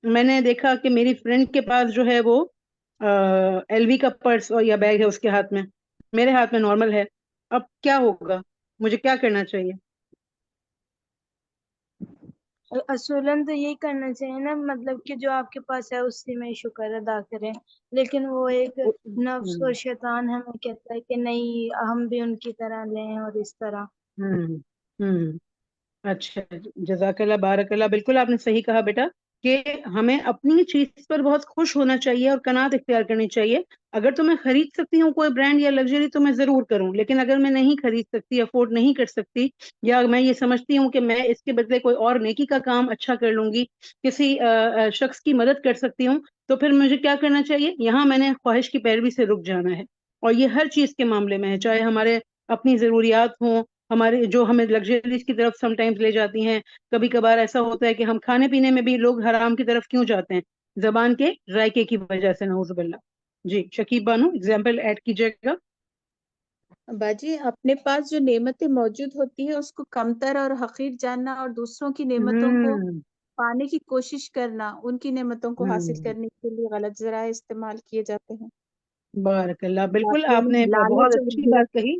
میں نے دیکھا کہ میری فرینڈ کے پاس جو ہے وہ ایل وی کا پرس اور یا بیگ ہے اس کے ہاتھ میں، میرے ہاتھ میں نارمل ہے۔ اب کیا ہوگا؟ مجھے کیا کرنا چاہیے؟ اصولاً تو یہی کرنا چاہیے نا، مطلب کہ جو آپ کے پاس ہے اسی میں شکر ادا کریں، لیکن وہ ایک نفس اور شیطان ہمیں کہتا ہے کہ نہیں ہم بھی ان کی طرح لیں اور اس طرح۔ ہوں اچھا، جزاک اللہ، بارک اللہ۔ بالکل آپ نے صحیح کہا بیٹا کہ ہمیں اپنی چیز پر بہت خوش ہونا چاہیے اور قناعت اختیار کرنی چاہیے۔ اگر تو میں خرید سکتی ہوں کوئی برانڈ یا لگژری تو میں ضرور کروں، لیکن اگر میں نہیں خرید سکتی، افورڈ نہیں کر سکتی، یا میں یہ سمجھتی ہوں کہ میں اس کے بدلے کوئی اور نیکی کا کام اچھا کر لوں گی، کسی شخص کی مدد کر سکتی ہوں، تو پھر مجھے کیا کرنا چاہیے؟ یہاں میں نے خواہش کی پیروی سے رک جانا ہے۔ اور یہ ہر چیز کے معاملے میں ہے، چاہے ہمارے اپنی ضروریات ہوں، ہمارے جو ہمیں لگژریز کی طرف سم ٹائمز لے جاتی ہیں۔ کبھی کبھار ایسا ہوتا ہے کہ ہم کھانے پینے میں بھی لوگ حرام کی طرف کیوں جاتے ہیں؟ زبان کے ذائقے کی وجہ سے، نعوذ باللہ۔ جی شکیب بانو اگزامپل ایڈ کیجیے گا۔ باجی اپنے پاس جو نعمتیں موجود ہوتی ہیں اس کو کمتر اور حقیر جاننا اور دوسروں کی نعمتوں کو پانے کی کوشش کرنا، ان کی نعمتوں کو حاصل کرنے کے لیے غلط ذرائع استعمال کیے جاتے ہیں۔ بارک اللہ، بالکل آپ نے بہت لالچ اور اچھی بات گرفت۔ کہی۔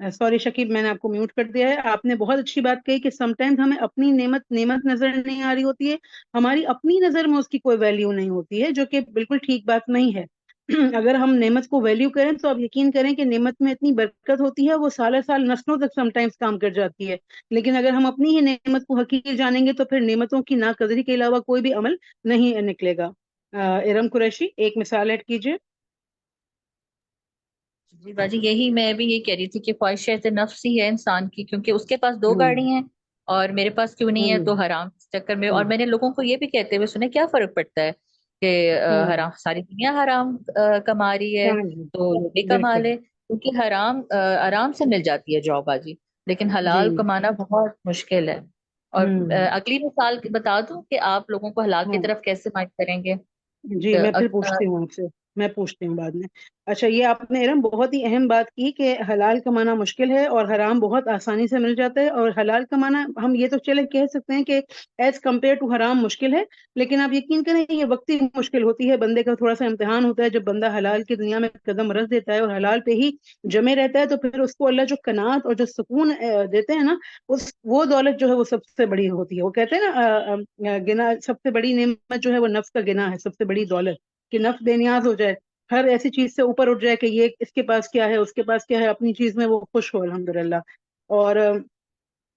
سوری شکیب، میں نے آپ کو میوٹ کر دیا ہے۔ آپ نے بہت اچھی بات کہی کہ سم ٹائمز ہمیں اپنی نعمت نظر نہیں آ رہی ہوتی ہے، ہماری اپنی نظر میں اس کی کوئی ویلیو نہیں ہوتی ہے، جو کہ بالکل ٹھیک بات نہیں ہے۔ اگر ہم نعمت کو ویلیو کریں تو آپ یقین کریں کہ نعمت میں اتنی برکت ہوتی ہے، وہ سالہ سال نسلوں تک سم ٹائمز کام کر جاتی ہے۔ لیکن اگر ہم اپنی ہی نعمت کو حقیر جانیں گے تو پھر نعمتوں کی ناقدری کے علاوہ کوئی بھی عمل نہیں نکلے گا۔ ارم قریشی ایک مثال ایڈ کیجیے۔ جی باجی یہی میں بھی یہ کہہ رہی تھی کہ خواہشات نفس ہی ہے انسان کی، کیونکہ اس کے پاس 2 گاڑی ہیں اور میرے پاس کیوں نہیں ہے، تو حرام اس چکر میں۔ اور میں نے لوگوں کو یہ بھی کہتے ہوئے سنا، کیا فرق پڑتا ہے کہ حرام، ساری دنیا حرام کما رہی ہے تو وہ بھی کما لے، کیونکہ حرام آرام سے مل جاتی ہے جاب باجی، لیکن حلال کمانا بہت مشکل ہے۔ اور اگلی مثال بتا دوں کہ آپ لوگوں کو حلال کی طرف کیسے مائل کریں گے۔ جی میں پھر پوچھتی ہوں آپ سے، میں پوچھتی ہوں بعد میں۔ اچھا، یہ آپ نے ارم بہت ہی اہم بات کی کہ حلال کمانا مشکل ہے اور حرام بہت آسانی سے مل جاتا ہے، اور حلال کمانا ہم یہ تو چلے کہہ سکتے ہیں کہ ایز کمپیئر ٹو حرام مشکل ہے، لیکن آپ یقین کریں یہ وقتی مشکل ہوتی ہے، بندے کا تھوڑا سا امتحان ہوتا ہے۔ جب بندہ حلال کی دنیا میں قدم رکھ دیتا ہے اور حلال پہ ہی جمے رہتا ہے تو پھر اس کو اللہ جو قناعت اور جو سکون دیتے ہیں نا، وہ دولت جو ہے وہ سب سے بڑی ہوتی ہے۔ وہ کہتے ہیں نا گنا، سب سے بڑی نعمت جو ہے وہ نفس کا گنا ہے، سب سے بڑی دولت، کہ نفس بے نیاز ہو جائے، ہر ایسی چیز سے اوپر اٹھ جائے کہ یہ اس کے پاس کیا ہے، اس کے پاس کیا ہے، اپنی چیز میں وہ خوش ہو الحمدللہ۔ اور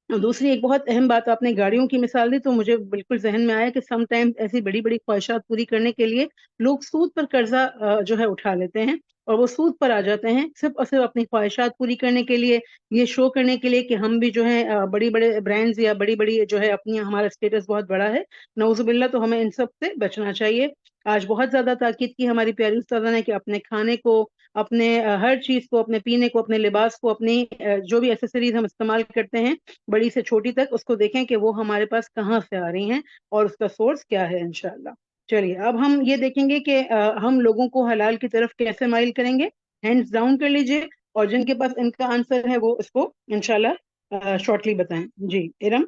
دوسری ایک بہت اہم بات آپ نے گاڑیوں کی مثال دی تو مجھے بالکل ذہن میں آیا کہ سم ٹائم ایسی بڑی بڑی خواہشات پوری کرنے کے لیے لوگ سود پر قرضہ جو ہے اٹھا لیتے ہیں، اور وہ سود پر آ جاتے ہیں صرف اور صرف اپنی خواہشات پوری کرنے کے لیے، یہ شو کرنے کے لیے کہ ہم بھی جو ہے بڑی بڑے برانڈز یا بڑی بڑی جو ہے اپنی ہمارا اسٹیٹس بہت بڑا ہے، نعوذ باللہ. تو ہمیں ان سب سے بچنا چاہیے. آج بہت زیادہ تاکید کی ہماری پیاری استاذہ نے کہ اپنے کھانے کو، اپنے ہر چیز کو، اپنے پینے کو، اپنے لباس کو، اپنی جو بھی ایسیسریز ہم استعمال کرتے ہیں بڑی سے چھوٹی تک، اس کو دیکھیں کہ وہ ہمارے پاس کہاں سے آ رہی ہیں اور اس کا سورس کیا ہے انشاءاللہ. چلیے اب ہم یہ دیکھیں گے کہ ہم لوگوں کو حلال کی طرف کیسے مائل کریں گے. ہینڈز ڈاؤن کر لیجئے اور جن کے پاس ان کا آنسر ہے وہ اس کو انشاءاللہ شارٹلی بتائیں. جی ارم.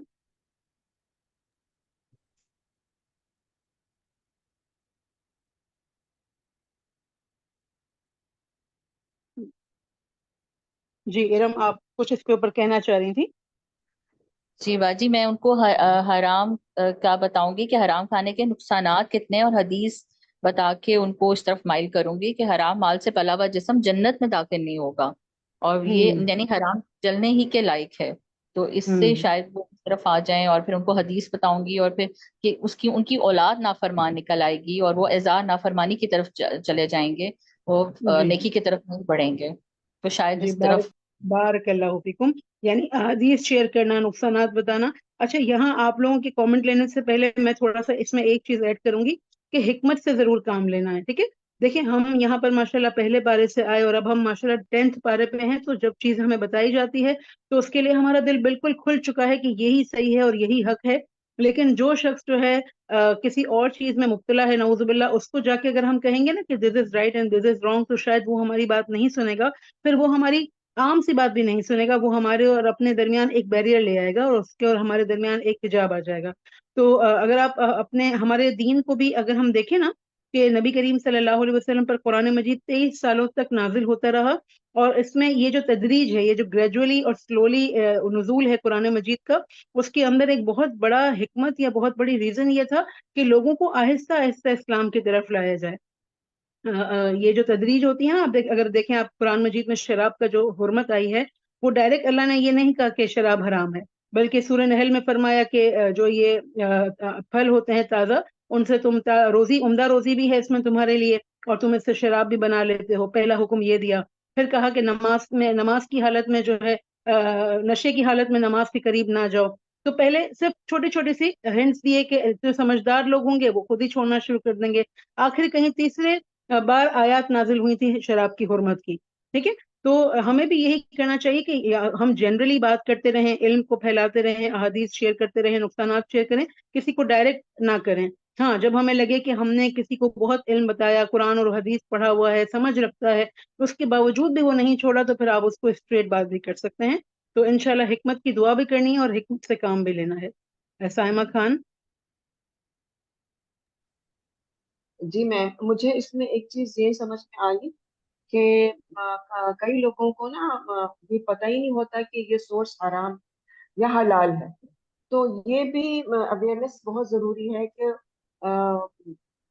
جی ارم، آپ کچھ اس کے اوپر کہنا چاہ رہی تھی؟ جی باجی، میں ان کو حرام کا بتاؤں گی کہ حرام کھانے کے نقصانات کتنے ہیں، اور حدیث بتا کے ان کو اس طرف مائل کروں گی کہ حرام مال سے پلا ہوا جسم جنت میں داخل نہیں ہوگا، اور یہ یعنی حرام جلنے ہی کے لائق ہے. تو اس سے شاید وہ اس طرف آ جائیں، اور پھر ان کو حدیث بتاؤں گی، اور پھر کہ ان کی اولاد نافرمان نکل آئے گی اور وہ اعزار نافرمانی کی طرف چلے جائیں گے، وہ نیکی کی طرف نہیں بڑھیں گے. تو شاید جی اس طرف بارک اللہ فیکم. یعنی حدیث شیئر کرنا، نقصانات بتانا. اچھا، یہاں آپ لوگوں کے کامنٹ لینے سے پہلے میں تھوڑا سا اس میں ایک چیز ایڈ کروں گی کہ حکمت سے ضرور کام لینا ہے. ٹھیک ہے، دیکھیں ہم یہاں پر ماشاءاللہ پہلے پارے سے آئے اور اب ہم ماشاءاللہ 10th پارے پہ ہیں، تو جب چیز ہمیں بتائی جاتی ہے تو اس کے لیے ہمارا دل بالکل کھل چکا ہے کہ یہی صحیح ہے اور یہی حق ہے. لیکن جو شخص جو ہے کسی اور چیز میں مبتلا ہے نعوذ باللہ، اس کو جا کے اگر ہم کہیں گے نا کہ this is right and this is wrong, تو شاید وہ ہماری بات نہیں سنے گا. پھر وہ ہماری عام سی بات بھی نہیں سنے گا، وہ ہمارے اور اپنے درمیان ایک بیریئر لے آئے گا اور اس کے اور ہمارے درمیان ایک حجاب آ جائے گا. تو اگر آپ اپنے ہمارے دین کو بھی اگر ہم دیکھیں نا کہ نبی کریم صلی اللہ علیہ وسلم پر قرآن مجید 23 سالوں تک نازل ہوتا رہا، اور اس میں یہ جو تدریج ہے، یہ جو گریجولی اور سلولی نزول ہے قرآن مجید کا، اس کے اندر ایک بہت بڑا حکمت یا بہت بڑی ریزن یہ تھا کہ لوگوں کو آہستہ آہستہ اسلام کی طرف لایا جائے. یہ جو تدریج ہوتی ہے نا، آپ اگر دیکھیں آپ قرآن مجید میں شراب کا جو حرمت آئی ہے، وہ ڈائریکٹ اللہ نے یہ نہیں کہا کہ شراب حرام ہے، بلکہ سورہ نحل میں فرمایا کہ جو یہ پھل ہوتے ہیں تازہ، ان سے تم روزی، عمدہ روزی بھی ہے اس میں تمہارے لیے، اور تم اس سے شراب بھی بنا لیتے ہو. پہلا حکم یہ دیا. پھر کہا کہ نماز کی حالت میں جو ہے نشے کی حالت میں نماز کے قریب نہ جاؤ. تو پہلے صرف چھوٹی چھوٹی سی ہنٹس دیے کہ جو سمجھدار لوگ ہوں گے وہ خود ہی چھوڑنا شروع کر دیں گے. آخر کہیں تیسرے بار آیات نازل ہوئی تھی شراب کی حرمت کی. ٹھیک ہے، تو ہمیں بھی یہی کرنا چاہیے کہ ہم جنرلی بات کرتے رہیں، علم کو پھیلاتے رہیں، احادیث شیئر کرتے رہیں، نقصانات شیئر کریں، کسی کو ڈائریکٹ نہ کریں. ہاں، جب ہمیں لگے کہ ہم نے کسی کو بہت علم بتایا، قرآن اور حدیث پڑھا ہوا ہے، سمجھ رکھتا ہے، اس کے باوجود بھی وہ نہیں چھوڑا، تو پھر آپ اس کو اسٹریٹ بات بھی کر سکتے ہیں. تو انشاءاللہ حکمت کی دعا بھی کرنی ہے اور حکمت سے کام بھی لینا ہے. سائمہ خان. جی مجھے اس میں ایک چیز یہ سمجھ میں آئی کہ کئی لوگوں کو نا یہ پتہ ہی نہیں ہوتا کہ یہ سورس حرام یا حلال ہے. تو یہ بھی اویئرنیس بہت ضروری ہے کہ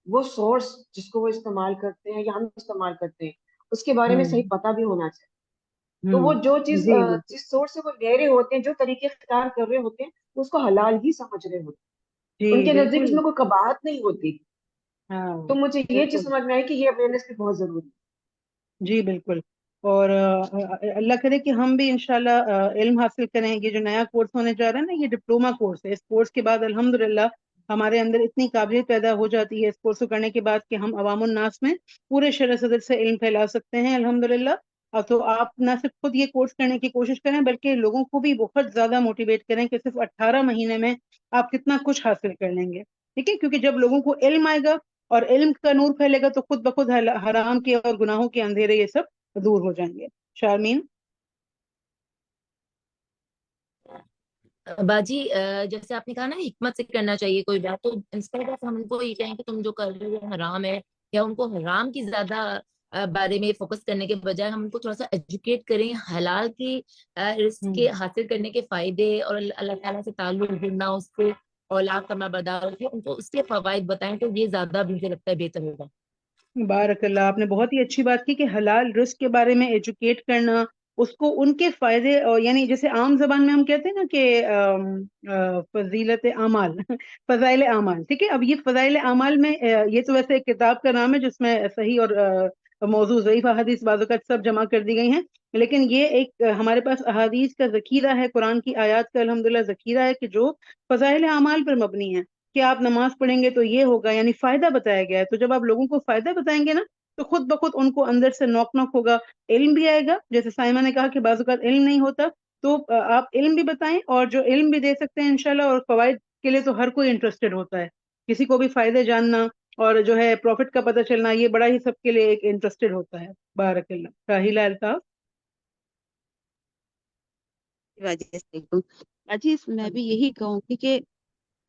وہ سورس جس کو وہ استعمال کرتے ہیں یا ہم استعمال کرتے ہیں اس کے بارے میں صحیح پتہ بھی ہونا چاہیے. تو وہ جو چیز جی جس سورس سے وہ لے رہے ہوتے ہیں، جو طریقے اختیار کر رہے ہوتے ہیں، اس کو حلال ہی سمجھ رہے ہوتے ہیں، جی ان کے نزدیک اس بالکل. میں کوئی قباحت نہیں ہوتی. ہاں تو مجھے یہ چیز بالکل. سمجھ میں آئی کہ یہ اویئرنیس بھی بہت ضروری ہے. جی بالکل. اور اللہ کرے کہ ہم بھی انشاءاللہ علم حاصل کریں. یہ جو نیا کورس ہونے جا رہا ہے نا، یہ ڈپلوما کورس ہے. اس کورس کے بعد الحمدللہ ہمارے اندر اتنی قابلیت پیدا ہو جاتی ہے اس کورس کو کرنے کے بعد کہ ہم عوام الناس میں پورے شرح صدر سے علم پھیلا سکتے ہیں الحمدللہ. تو آپ نہ صرف خود یہ کورس کرنے کی کوشش کریں بلکہ لوگوں کو بھی بہت زیادہ موٹیویٹ کریں کہ صرف 18 مہینے میں آپ کتنا کچھ حاصل کر لیں گے. ٹھیک ہے، کیونکہ جب لوگوں کو علم آئے گا اور علم کا نور پھیلے گا تو خود بخود حرام کے اور گناہوں کے اندھیرے یہ سب دور ہو جائیں گے. شارمین. باجی جیسے آپ نے کہا نا حکمت سے کرنا چاہیے کوئی بات، تو انسٹیڈ آف ہم ان کو یہ کہیں کہ تم جو کر رہے ہو حرام ہے، یا ان کو حرام کی زیادہ بارے میں فوکس کرنے کے بجائے ہم ان کو تھوڑا سا ایجوکیٹ کریں حلال کی رزق کے حاصل کرنے کے فائدے اور اللہ تعالیٰ سے تعلق جڑنا، اس کو اولاد کا مابعد ان کو اس کے فوائد بتائیں، تو یہ زیادہ مجھے لگتا ہے بہتر ہوگا. بارک اللہ، آپ نے بہت ہی اچھی بات کی کہ حلال رزق کے بارے میں ایجوکیٹ کرنا، اس کو ان کے فائدے، یعنی جیسے عام زبان میں ہم کہتے ہیں نا کہ فضیلت اعمال فضائل اعمال. ٹھیک ہے، اب یہ فضائل اعمال میں یہ تو ویسے ایک کتاب کا نام ہے جس میں صحیح اور موضوع ضعیف احادیث بعض اوقات سب جمع کر دی گئی ہیں، لیکن یہ ایک ہمارے پاس احادیث کا ذخیرہ ہے، قرآن کی آیات کا الحمدللہ ذخیرہ ہے کہ جو فضائل اعمال پر مبنی ہے کہ آپ نماز پڑھیں گے تو یہ ہوگا، یعنی فائدہ بتایا گیا ہے۔ تو جب آپ لوگوں کو فائدہ بتائیں گے نا تو خود بخود ان کو اندر سے نوک نوک ہوگا، علم بھی آئے گا۔ جیسے سائمہ نے کہا کہ بعض اوقات علم نہیں ہوتا، تو آپ علم بھی بتائیں، اور جو علم بھی دے سکتے ہیں انشاءاللہ، اور فوائد کے لیے تو ہر کوئی انٹرسٹڈ ہوتا ہے، کسی کو بھی فائدے جاننا اور جو ہے پروفٹ کا پتہ چلنا، یہ بڑا ہی سب کے لیے ایک انٹرسٹڈ ہوتا ہے۔ بارک اللہ۔ راہیلہ الطاف۔ باجی میں بھی یہی کہوں گی کہ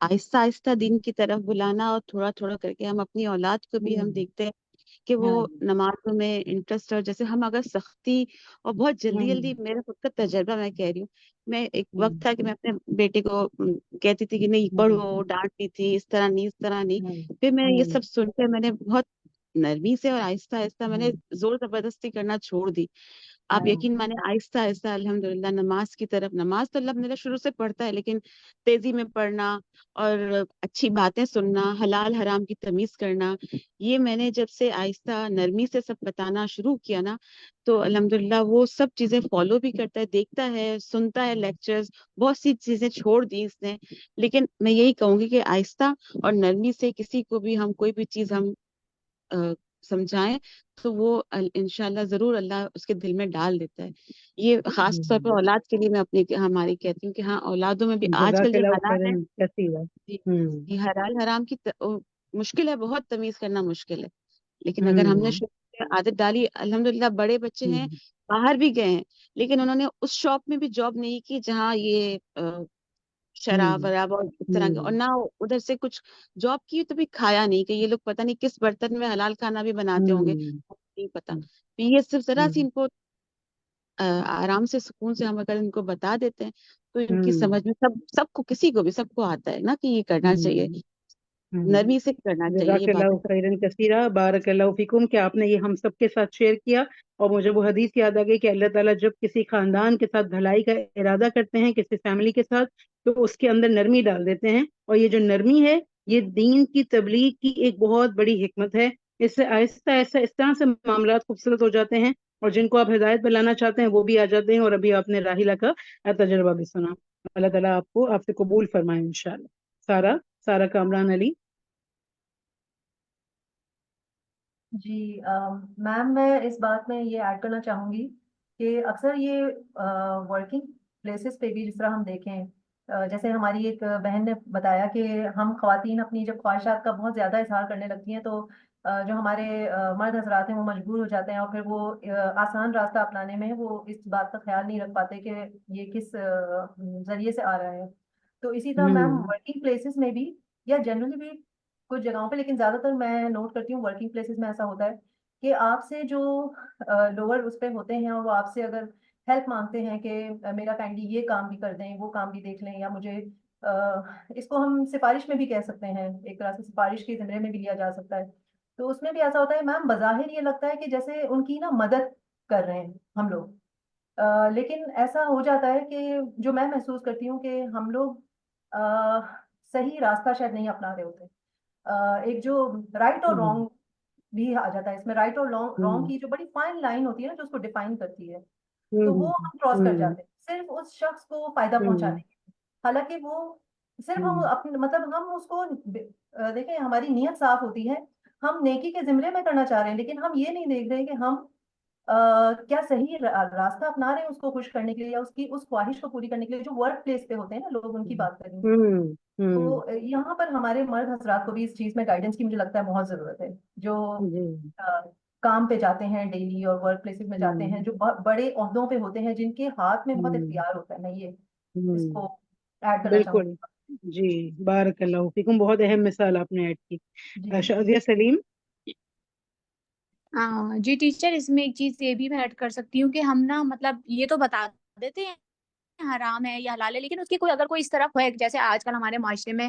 آہستہ آہستہ دین کی طرف بلانا، اور تھوڑا تھوڑا کر کے ہم اپنی اولاد کو بھی ہم دیکھتے ہیں کہ وہ نمازوں میں انٹرسٹ، اور جیسے ہم اگر سختی اور بہت جلدی جلدی، میرا خود کا تجربہ میں کہہ رہی ہوں، میں ایک وقت تھا کہ میں اپنے بیٹے کو کہتی تھی کہ نہیں پڑھو، ڈانٹتی تھی اس طرح نہیں اس طرح نہیں، پھر میں یہ سب سن کے میں نے بہت نرمی سے اور آہستہ آہستہ میں نے زور زبردستی کرنا چھوڑ دی۔ آپ یقین مانے آہستہ آہستہ الحمدللہ نماز کی طرف، نماز تو اللہ میرا شروع سے پڑھتا ہے، لیکن تیزی میں پڑھنا اور اچھی باتیں سننا، حلال حرام کی تمیز کرنا، یہ میں نے جب سے آہستہ نرمی سے سب بتانا شروع کیا نا، تو الحمدللہ وہ سب چیزیں فالو بھی کرتا ہے، دیکھتا ہے، سنتا ہے لیکچرز، بہت سی چیزیں چھوڑ دی اس نے۔ لیکن میں یہی کہوں گی کہ آہستہ اور نرمی سے کسی کو بھی ہم کوئی بھی چیز ہم سمجھائیں تو وہ انشاءاللہ ضرور اللہ اس کے دل میں ڈال دیتا ہے۔ یہ خاص طور پر اولاد کے لیے میں اپنی ہماری کہتی ہوں کہ ہاں اولادوں میں بھی آج کل جزاک جو اللہ حالات خیراً ہیں، کثیرا۔ یہ حلال حرام کی مشکل ہے، بہت تمیز کرنا مشکل ہے، لیکن اگر ہم نے شروع سے عادت ڈالی، الحمدللہ بڑے بچے ہیں باہر بھی گئے ہیں، لیکن انہوں نے اس شاپ میں بھی جاب نہیں کی جہاں یہ شراب وراب اور اس طرح کے، اور نہ ادھر سے کچھ جاب کی تو بھی کھایا نہیں کہ یہ لوگ پتہ نہیں کس برتن میں حلال کھانا بھی بناتے ہوں گے، نہیں پتا۔ یہ صرف ذرا سی ان کو آرام سے سکون سے ہم اگر ان کو بتا دیتے ہیں تو ان کی سمجھ میں سب کو، کسی کو بھی، سب کو آتا ہے نا کہ یہ کرنا چاہیے، نرمی سے کرنا چاہیے یہ جزاک اللہ باتیں۔ خیراً کثیرہ۔ بارک اللہ فیکم کہ آپ نے یہ ہم سب کے ساتھ شیئر کیا، اور مجھے وہ حدیث یاد آ گئی کہ اللہ تعالیٰ جب کسی خاندان کے ساتھ بھلائی کا ارادہ کرتے ہیں، کسی فیملی کے ساتھ، تو اس کے اندر نرمی ڈال دیتے ہیں، اور یہ جو نرمی ہے یہ دین کی تبلیغ کی ایک بہت بڑی حکمت ہے۔ اس سے آہستہ آہستہ اس طرح سے معاملات خوبصورت ہو جاتے ہیں، اور جن کو آپ ہدایت پہ لانا چاہتے ہیں وہ بھی آ جاتے ہیں۔ اور ابھی آپ نے راحیلہ کا تجربہ بھی سنا۔ اللہ تعالیٰ آپ سے قبول فرمائے انشاءاللہ۔ سارا کامران علی۔ جی میم، میں اس بات میں یہ ایڈ کرنا چاہوں گی کہ اکثر یہ ورکنگ پلیسز پہ بھی جس طرح ہم دیکھیں، جیسے ہماری ایک بہن نے بتایا کہ ہم خواتین اپنی جب خواہشات کا بہت زیادہ اظہار کرنے لگتی ہیں تو جو ہمارے مرد حضرات ہیں وہ مجبور ہو جاتے ہیں، اور پھر وہ آسان راستہ اپنانے میں وہ اس بات کا خیال نہیں رکھ پاتے کہ یہ کس ذریعے سے آ رہا ہے۔ تو اسی طرح میم ورکنگ پلیسز میں بھی، یا جنرلی بھی کچھ جگہوں پہ، لیکن زیادہ تر میں نوٹ کرتی ہوں ورکنگ پلیسز میں ایسا ہوتا ہے کہ آپ سے جو لوور اس پہ ہوتے ہیں، اور وہ آپ سے اگر ہیلپ مانگتے ہیں کہ میرا کائنڈلی یہ کام بھی کر دیں، وہ کام بھی دیکھ لیں، یا مجھے اس کو ہم سفارش میں بھی کہہ سکتے ہیں، ایک طرح سے سفارش کے زمرے میں بھی لیا جا سکتا ہے۔ تو اس میں بھی ایسا ہوتا ہے میم، بظاہر یہ لگتا ہے کہ جیسے ان کی نا مدد کر رہے ہیں ہم لوگ، لیکن ایسا ہو جاتا ہے کہ جو میں محسوس کرتی ہوں کہ ہم لوگ صحیح راستہ شاید نہیں اپنا رہے ہوتے۔ ایک جو رائٹ اور رانگ بھی آ جاتا ہے اس میں، رائٹ اور رانگ کی جو بڑی فائن لائن ہوتی ہے نا جو اس کو ڈیفائن کرتی ہے، تو وہ ہم کراس کر جاتے ہیں صرف اس شخص کو فائدہ پہنچانے کے لیے، حالانکہ وہ صرف ہم اپنے مطلب ہم اس کو دیکھیں، ہماری نیت صاف ہوتی ہے، ہم نیکی کے زمرے میں کرنا چاہ رہے ہیں، لیکن ہم یہ نہیں دیکھ رہے کہ ہم کیا صحیح راستہ اپنا رہے ہیں اس کو خوش کرنے کے لیے، یا اس کی اس خواہش کو پوری کرنے کے لیے۔ جو ورک پلیس پہ ہوتے ہیں نا لوگ، ان کی بات کریں تو یہاں پر ہمارے مرد حضرات کو بھی اس چیز میں گائیڈنس کی مجھے لگتا ہے بہت ضرورت ہے، جو کام پہ جاتے ہیں ڈیلی اور ورک پلیسز میں جاتے ہیں، جو بڑے عہدوں پہ ہوتے ہیں، جن کے ہاتھ میں بہت اختیار ہوتا ہے۔ میں یہ اس کو ایڈ کرنا چاہوں بالکل جی، بارک اللہ فیکم، بہت اہم مثال آپ نے ایڈ کی۔ شازیہ سلیم۔ جی ٹیچر، اس میں ایک چیز یہ بھی میں ایڈ کر سکتی ہوں کہ ہم نا مطلب یہ تو بتا دیتے ہیں حرام ہے یا حلال ہے، لیکن اس کی کوئی اگر کوئی اس طرف ہے، جیسے آج کل ہمارے معاشرے میں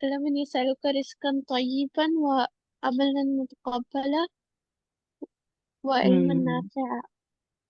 لمن يسألك رزقا طيبا وعملا متقبلا وعلما نافعا.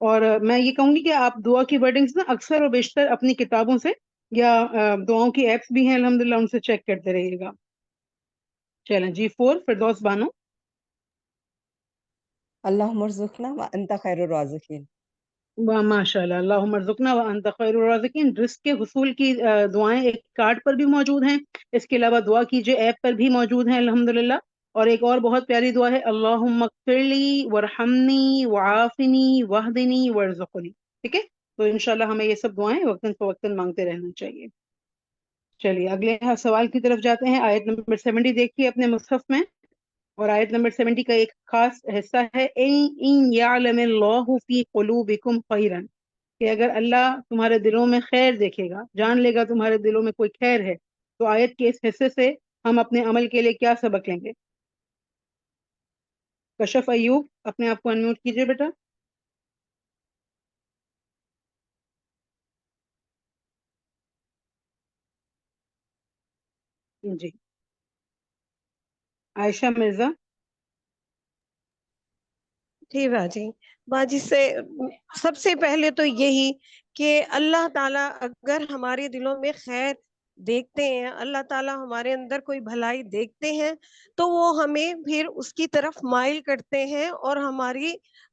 اور میں یہ کہوں گی کہ آپ دعا کی ورڈنگز نا اکثر اور بیشتر اپنی کتابوں سے یا دعاؤں کی ایپس بھی ہیں الحمدللہ، ان سے چیک کرتے رہیے گا. چلیں جی 4 فردوس بانو. اللہم ارزقنا وانت خیر الرازقین. ماشاء اللہ. اللہم ارزقنا وانت خیر الرازقین. رزق کے حصول کی دعائیں ایک کارڈ پر بھی موجود ہیں، اس کے علاوہ دعا کیجئے ایپ پر بھی موجود ہیں الحمدللہ. اور ایک اور بہت پیاری دعا ہے، اللہم اغفر لی ورحمنی وعافنی واہدنی وارزقنی. ٹھیک ہے، تو انشاءاللہ ہمیں یہ سب دعائیں وقتاً فوقتاً مانگتے رہنا چاہیے. چلیے اگلے سوال کی طرف جاتے ہیں. آیت نمبر 70 دیکھیے اپنے مصحف میں، اور آیت نمبر 70 کا ایک خاص حصہ ہے ان یعلم اللہ فی قلوبکم خیرا، کہ اگر اللہ تمہارے دلوں میں خیر دیکھے گا، جان لے گا تمہارے دلوں میں کوئی خیر ہے، تو آیت کے اس حصے سے ہم اپنے عمل کے لیے کیا سبق لیں گے؟ کشف ایوب اپنے آپ کو انمیوٹ کیجئے بیٹا. جی عائشہ مرزا. جی باجی، باجی سے سب سے پہلے تو یہی کہ اللہ تعالیٰ اگر ہمارے دلوں میں خیر دیکھتے ہیں، اللہ تعالیٰ ہمارے اندر کوئی بھلائی دیکھتے ہیں، تو وہ ہمیں پھر اس کی طرف مائل کرتے ہیں اور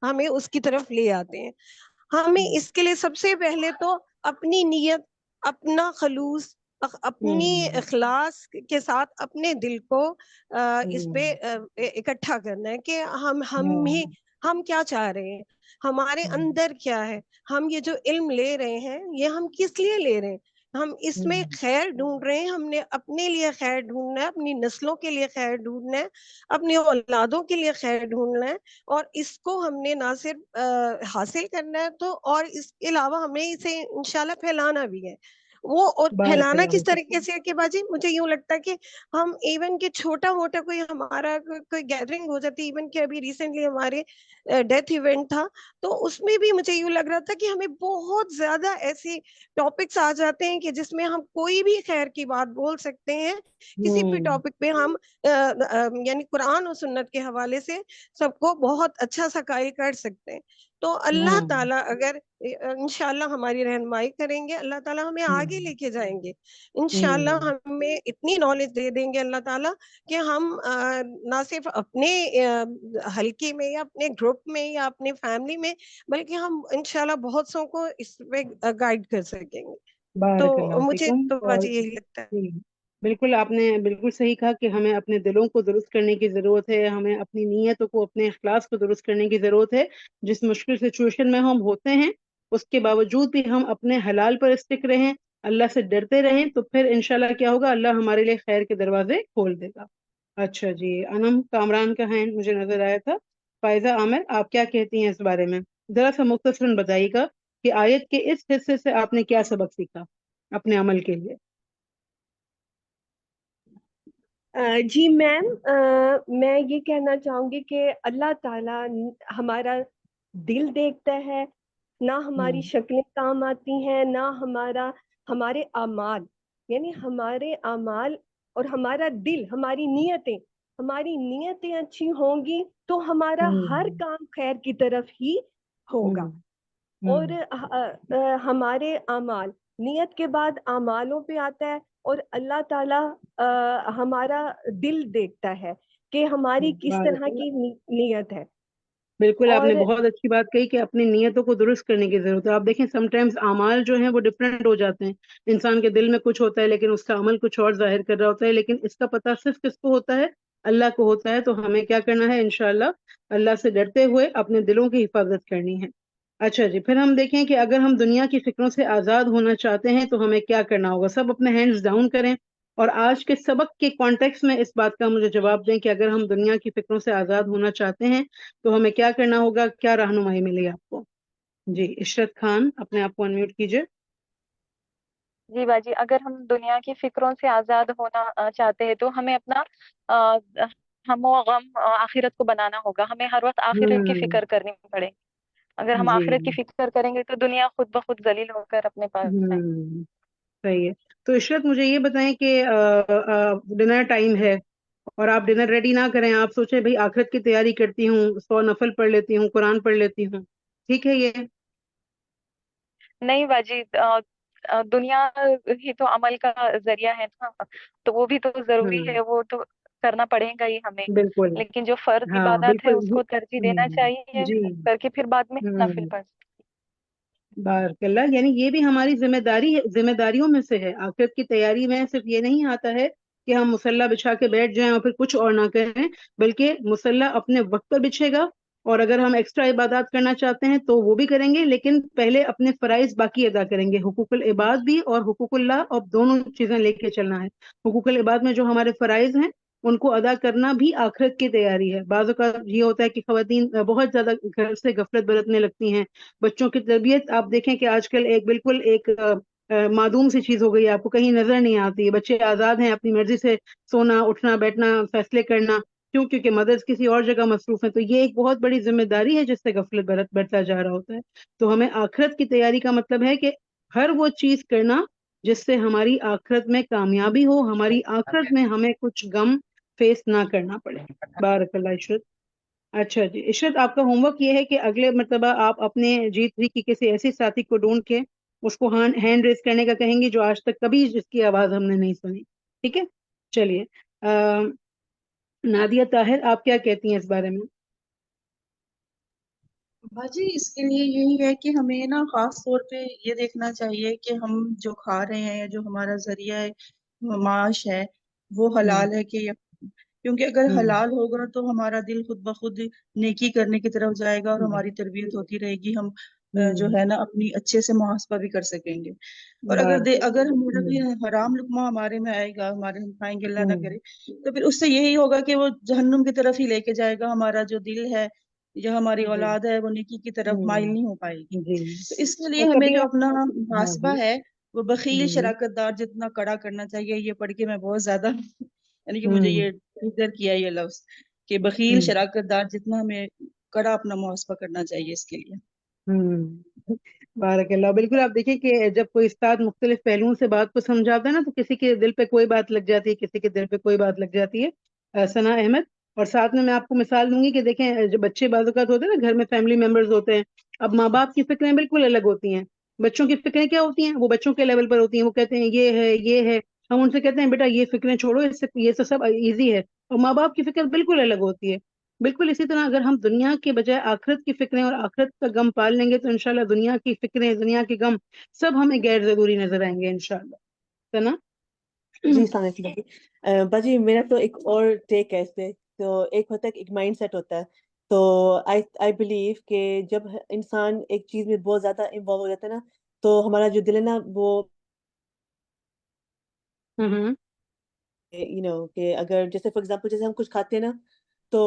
ہمیں اس کی طرف لے آتے ہیں. ہمیں اس کے لیے سب سے پہلے تو اپنی نیت، اپنا خلوص، اپنی اخلاص کے ساتھ اپنے دل کو اس پہ اکٹھا کرنا ہے کہ ہم کیا چاہ رہے ہیں، ہمارے اندر کیا ہے، ہم یہ جو علم لے رہے ہیں یہ ہم کس لیے لے رہے ہیں. ہم اس میں خیر ڈھونڈ رہے ہیں، ہم نے اپنے لیے خیر ڈھونڈنا ہے، اپنی نسلوں کے لیے خیر ڈھونڈنا ہے، اپنی اولادوں کے لیے خیر ڈھونڈنا ہے، اور اس کو ہم نے نہ صرف حاصل کرنا ہے تو اور اس کے علاوہ ہمیں اسے انشاءاللہ پھیلانا بھی ہے. وہ اور بارک پھیلانا اللہ کس فیک. طریقے سے ہے کہ باجی مجھے یوں لگتا ہے کہ ہم ایون کہ چھوٹا موٹا کوئی ہمارا کوئی گیدرنگ ہو جاتی، ایون کہ ابھی ریسنٹلی ہمارے ڈیتھ ایونٹ تھا، تو اس میں بھی مجھے یوں لگ رہا تھا کہ ہمیں بہت زیادہ ایسی ٹاپکس آ جاتے ہیں کہ جس میں ہم کوئی بھی خیر کی بات بول سکتے ہیں، کسی بھی ٹاپک پہ ہم یعنی قرآن اور سنت کے حوالے سے سب کو بہت اچھا سا قائل کر سکتے ہیں. تو اللہ تعالیٰ اگر انشاءاللہ ہماری رہنمائی کریں گے، اللہ تعالیٰ ہمیں آگے لے کے جائیں گے. انشاءاللہ ہمیں اتنی نالج دے دیں گے اللہ تعالیٰ کہ ہم نہ صرف اپنے حلقے میں یا اپنے گروپ میں یا اپنے فیملی میں، بلکہ ہم انشاءاللہ بہت سو کو اس پہ گائیڈ کر سکیں گے. تو بارک اللہ مجھے فیکم. تو اور باجی یہی لگتا ہے. بالکل آپ نے بالکل صحیح کہا کہ ہمیں اپنے دلوں کو درست کرنے کی ضرورت ہے، ہمیں اپنی نیتوں کو، اپنے اخلاص کو درست کرنے کی ضرورت ہے. جس مشکل سچویشن میں ہم ہوتے ہیں اس کے باوجود بھی ہم اپنے حلال پر اسٹک رہیں، اللہ سے ڈرتے رہیں، تو پھر انشاءاللہ کیا ہوگا، اللہ ہمارے لیے خیر کے دروازے کھول دے گا. اچھا جی، انم کامران کا ہینڈ مجھے نظر آیا تھا. فائزہ عامر آپ کیا کہتی ہیں اس بارے میں؟ ذرا سا مختصراً بتائیے گا کہ آیت کے اس حصے سے آپ نے کیا سبق سیکھا اپنے عمل کے لیے. جی میم، میں یہ کہنا چاہوں گی کہ اللہ تعالیٰ ہمارا دل دیکھتا ہے، نہ ہماری شکلیں کام آتی ہیں، نہ ہمارے اعمال، یعنی ہمارے اعمال اور ہمارا دل، ہماری نیتیں اچھی ہوں گی تو ہمارا ہر کام خیر کی طرف ہی ہوگا. اور ہمارے اعمال، نیت کے بعد اعمالوں پہ آتا ہے، اور اللہ تعالیٰ ہمارا دل دیکھتا ہے کہ ہماری کس طرح کی نیت ہے. بالکل آپ اور نے بہت اچھی بات کہی کہ اپنی نیتوں کو درست کرنے کی ضرورت ہے. آپ دیکھیں سم ٹائمز اعمال جو ہیں وہ ڈفرینٹ ہو جاتے ہیں، انسان کے دل میں کچھ ہوتا ہے لیکن اس کا عمل کچھ اور ظاہر کر رہا ہوتا ہے، لیکن اس کا پتہ صرف کس کو ہوتا ہے؟ اللہ کو ہوتا ہے. تو ہمیں کیا کرنا ہے؟ انشاءاللہ اللہ سے ڈرتے ہوئے اپنے دلوں کی حفاظت کرنی ہے. اچھا جی، پھر ہم دیکھیں کہ اگر ہم دنیا کی فکروں سے آزاد ہونا چاہتے ہیں تو ہمیں کیا کرنا ہوگا. سب اپنے ہینڈز ڈاؤن کریں اور آج کے سبق کے کانٹیکس میں اس بات کا مجھے جواب دیں کہ اگر ہم دنیا کی فکروں سے آزاد ہونا چاہتے ہیں تو ہمیں کیا کرنا ہوگا، کیا رہنمائی ملے آپ کو. جی عشرت خان اپنے آپ کو انمیوٹ کیجئے. جی باجی، اگر ہم دنیا کی فکروں سے آزاد ہونا چاہتے ہیں تو ہمیں اپنا ہم و غم آخرت کو بنانا ہوگا. ہمیں ہر وقت آخرت کی فکر کرنی پڑے. اگر ہم جی آخرت کی فکر کریں گے تو دنیا خود بخود ذلیل ہو کر اپنے پاس آئے. صحیح ہے. تو عشرت مجھے یہ بتائیں کہ ڈنر ٹائم ہے اور آپ ڈنر ریڈی نہ کریں، آپ سوچیں بھئی آخرت کی تیاری کرتی ہوں، 100 نفل پڑھ لیتی ہوں، قرآن پڑھ لیتی ہوں، ٹھیک ہے یہ نہیں باجی، دنیا ہی تو عمل کا ذریعہ ہے نا، تو وہ بھی تو ضروری ہے، وہ تو کرنا پڑے گا ہی ہمیں، بالکل، لیکن جو فرض ہاں عبادات ہے بالکل، اس کو ترجیح دینا چاہیے، جی، کر کے پھر بعد میں نفل پڑھ. بارک اللہ. یعنی یہ بھی ہماری ذمہ داریوں میں سے ہے. آخرت کی تیاری میں صرف یہ نہیں آتا ہے کہ ہم مصلی بچھا کے بیٹھ جائیں اور پھر کچھ اور نہ کریں، بلکہ مصلی اپنے وقت پر بچھے گا، اور اگر ہم ایکسٹرا عبادات کرنا چاہتے ہیں تو وہ بھی کریں گے، لیکن پہلے اپنے فرائض باقی ادا کریں گے، حقوق العباد بھی اور حقوق اللہ، اور دونوں چیزیں لے کے چلنا ہے. حقوق العباد میں جو ہمارے فرائض ہیں ان کو ادا کرنا بھی آخرت کی تیاری ہے. بعض اوقات یہ ہوتا ہے کہ خواتین بہت زیادہ گھر سے غفلت برتنے لگتی ہیں. بچوں کی تربیت آپ دیکھیں کہ آج کل بالکل ایک معدوم سی چیز ہو گئی ہے، آپ کو کہیں نظر نہیں آتی. بچے آزاد ہیں اپنی مرضی سے سونا اٹھنا بیٹھنا فیصلے کرنا، کیوں؟ کیونکہ مدرس کسی اور جگہ مصروف ہیں. تو یہ ایک بہت بڑی ذمہ داری ہے جس سے غفلت بڑھتا جا رہا ہوتا ہے. تو ہمیں آخرت کی تیاری کا مطلب ہے کہ ہر وہ چیز کرنا جس سے ہماری آخرت میں کامیابی ہو، ہماری آخرت میں ہمیں کچھ غم فیس نہ کرنا پڑے. بارک اللہ. عشرت. اچھا جی عشرت، آپ کا ہوم ورک یہ ہے کہ اگلے مرتبہ آپ اپنے G3 کی کسی ایسی ساتھی کو ڈھونڈ کے اس کو ہینڈ ریز کرنے کا کہیں گی جو آج تک کبھی جس کی آواز ہم نے نہیں سنی. ٹھیک ہے؟ چلیے نادیہ طاہر، آپ کیا کہتی ہیں اس بارے میں؟ باجی اس کے لیے یہی ہے کہ ہمیں نا خاص طور پہ یہ دیکھنا چاہیے کہ ہم جو کھا رہے ہیں یا جو ہمارا ذریعہ معاش ہے وہ حلال ہے کہ کیونکہ اگر حلال ہوگا تو ہمارا دل خود بخود نیکی کرنے کی طرف جائے گا اور ہماری تربیت ہوتی رہے گی، ہم جو ہے نا اپنی اچھے سے محاسبہ بھی کر سکیں گے. اور اگر ہمارا کوئی حرام لقمہ ہمارے میں آئے گا، ہمارے ہم کھائیں گے اللہ نہ کرے، تو پھر اس سے یہی ہوگا کہ وہ جہنم کی طرف ہی لے کے جائے گا. ہمارا جو دل ہے یا ہماری اولاد ہے وہ نیکی کی طرف مائل نہیں ہو پائے گی. تو اس کے لیے اور ہمیں کبھی جو اپنا محاسبہ ہے وہ بخیل جی شراکت دار جتنا کڑا کرنا چاہیے. یہ پڑھ کے میں بہت زیادہ یعنی کہ مجھے یہ ٹریگر کیا یہ لفظ کہ بخیل شراکت دار جتنا ہمیں کڑا اپنا محاسبہ کرنا چاہیے اس کے لیے. بارک اللہ. بالکل. آپ دیکھیں کہ جب کوئی استاد مختلف پہلوؤں سے بات کو سمجھاتا ہے نا تو کسی کے دل پہ کوئی بات لگ جاتی ہے، کسی کے دل پہ کوئی بات لگ جاتی ہے. ثنا احمد. اور ساتھ میں آپ کو مثال دوں گی کہ دیکھیں جو بچے بعض اوقات ہوتے ہیں نا، گھر میں فیملی ممبرز ہوتے ہیں، اب ماں باپ کی فکریں بالکل الگ ہوتی ہیں. بچوں کی فکریں کیا ہوتی ہیں؟ وہ بچوں کے لیول پر ہوتی ہیں. وہ کہتے ہیں یہ ہے. ہم ان سے کہتے ہیں بیٹا یہ فکریں چھوڑو، اس سے یہ تو سب ایزی ہے. اور ماں باپ کی فکر بالکل الگ ہوتی ہے. بالکل اسی طرح اگر ہم دنیا کے بجائے آخرت کی فکریں اور آخرت کا غم پال لیں گے تو انشاءاللہ دنیا کی فکریں، دنیا کے غم سب ہمیں غیر ضروری نظر آئیں گے انشاءاللہ. ہے نا؟ جی السلام علیکم باجی. میرا تو ایک اور ٹیک ہے اس پہ. تو ایک ہوتا ہے ایک مائنڈ سیٹ ہوتا ہے. تو آئی بلیو کہ جب انسان ایک چیز میں بہت زیادہ انوالو ہو جاتا ہے نا تو ہمارا جو دل ہے نا وہ کہ اگر جیسے فار ایگزامپل جیسے ہم کچھ کھاتے ہیں نا تو